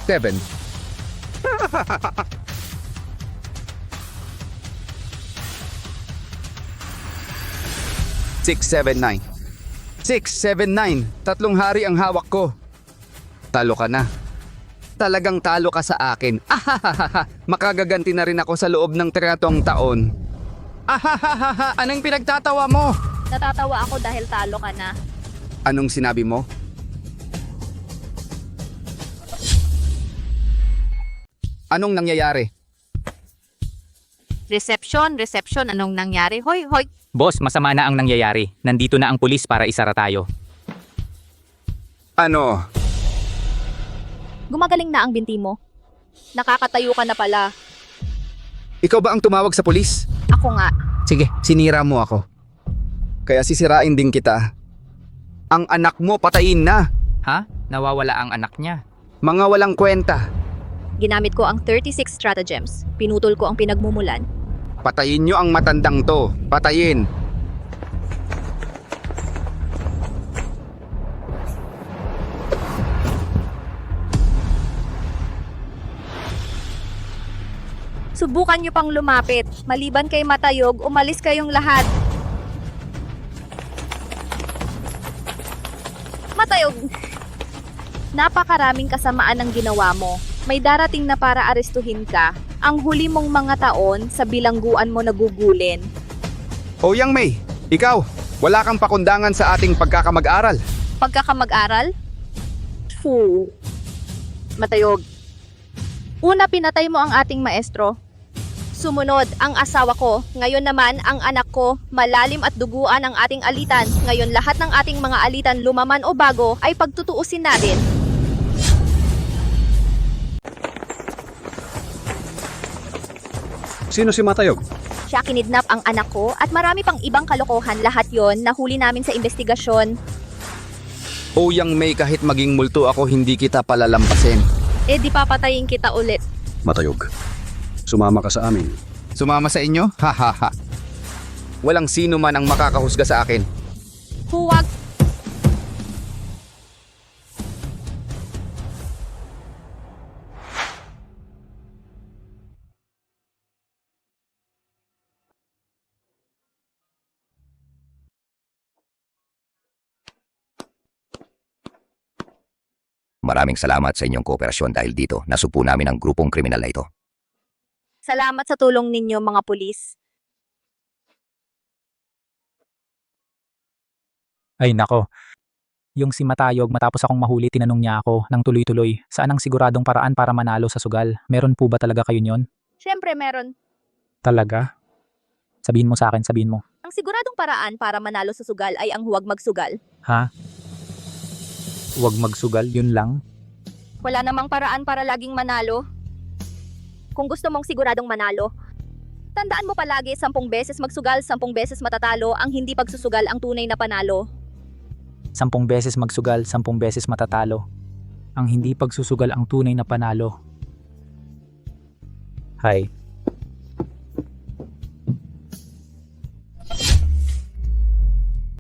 Seven. Six, seven, nine. 6, 7, 9. 3 hari ang hawak ko. Talo ka na. Talagang talo ka sa akin. Ahahaha. Makagaganti na rin ako sa loob ng 3 taon. Ahahaha. Anong pinagtatawa mo? Natatawa ako dahil talo ka na. Anong sinabi mo? Anong nangyayari? Reception, anong nangyari? Hoy, hoy. Boss, masama na ang nangyayari. Nandito na ang pulis para isara tayo. Ano? Gumagaling na ang binti mo. Nakakatayo ka na pala. Ikaw ba ang tumawag sa pulis? Ako nga. Sige, sinira mo ako. Kaya sisirain din kita. Ang anak mo patayin na. Ha? Nawawala ang anak niya. Mga walang kwenta. Ginamit ko ang 36 stratagems. Pinutol ko ang pinagmumulan. Patayin nyo ang matandang to. Patayin. Subukan nyo pang lumapit. Maliban kay Matayog, umalis kayong lahat. Matayog! Napakaraming kasamaan ang ginawa mo. May darating na para arestuhin ka. Ang huli mong mga taon sa bilangguan mo nagugulin. O Yang May, ikaw, wala kang pakundangan sa ating pagkakamag-aral. Pagkakamag-aral? Fu. Matayog. Una, pinatay mo ang ating maestro. Sumunod, ang asawa ko. Ngayon naman, ang anak ko. Malalim at duguan ang ating alitan. Ngayon, lahat ng ating mga alitan, lumaman o bago, ay pagtutuusin natin. Sino si Matayog? Siya kinidnap ang anak ko at marami pang ibang kalokohan. Lahat yon nahuli namin sa investigasyon. O Yang May, kahit maging multo ako, hindi kita palalampasin. Eh di papatayin kita ulit. Matayog. Sumama ka sa amin. Sumama sa inyo? Ha ha ha. Walang sino man ang makakahusga sa akin. Huwag. Maraming salamat sa inyong kooperasyon dahil dito nasupo namin ang grupong kriminal na ito. Salamat sa tulong ninyo, mga pulis. Ay nako. Yung si Matayog matapos akong mahuli tinanong niya ako ng tuloy-tuloy saan ang siguradong paraan para manalo sa sugal. Meron po ba talaga kayo nyon? Siyempre meron. Talaga? Sabihin mo sa akin, sabihin mo. Ang siguradong paraan para manalo sa sugal ay ang huwag magsugal. Ha? Huwag magsugal, yun lang? Wala namang paraan para laging manalo. Kung gusto mong siguradong manalo, tandaan mo palagi 10 beses magsugal, 10 beses matatalo, ang hindi pagsusugal ang tunay na panalo. 10 beses magsugal, 10 beses matatalo. Ang hindi pagsusugal ang tunay na panalo. Hi.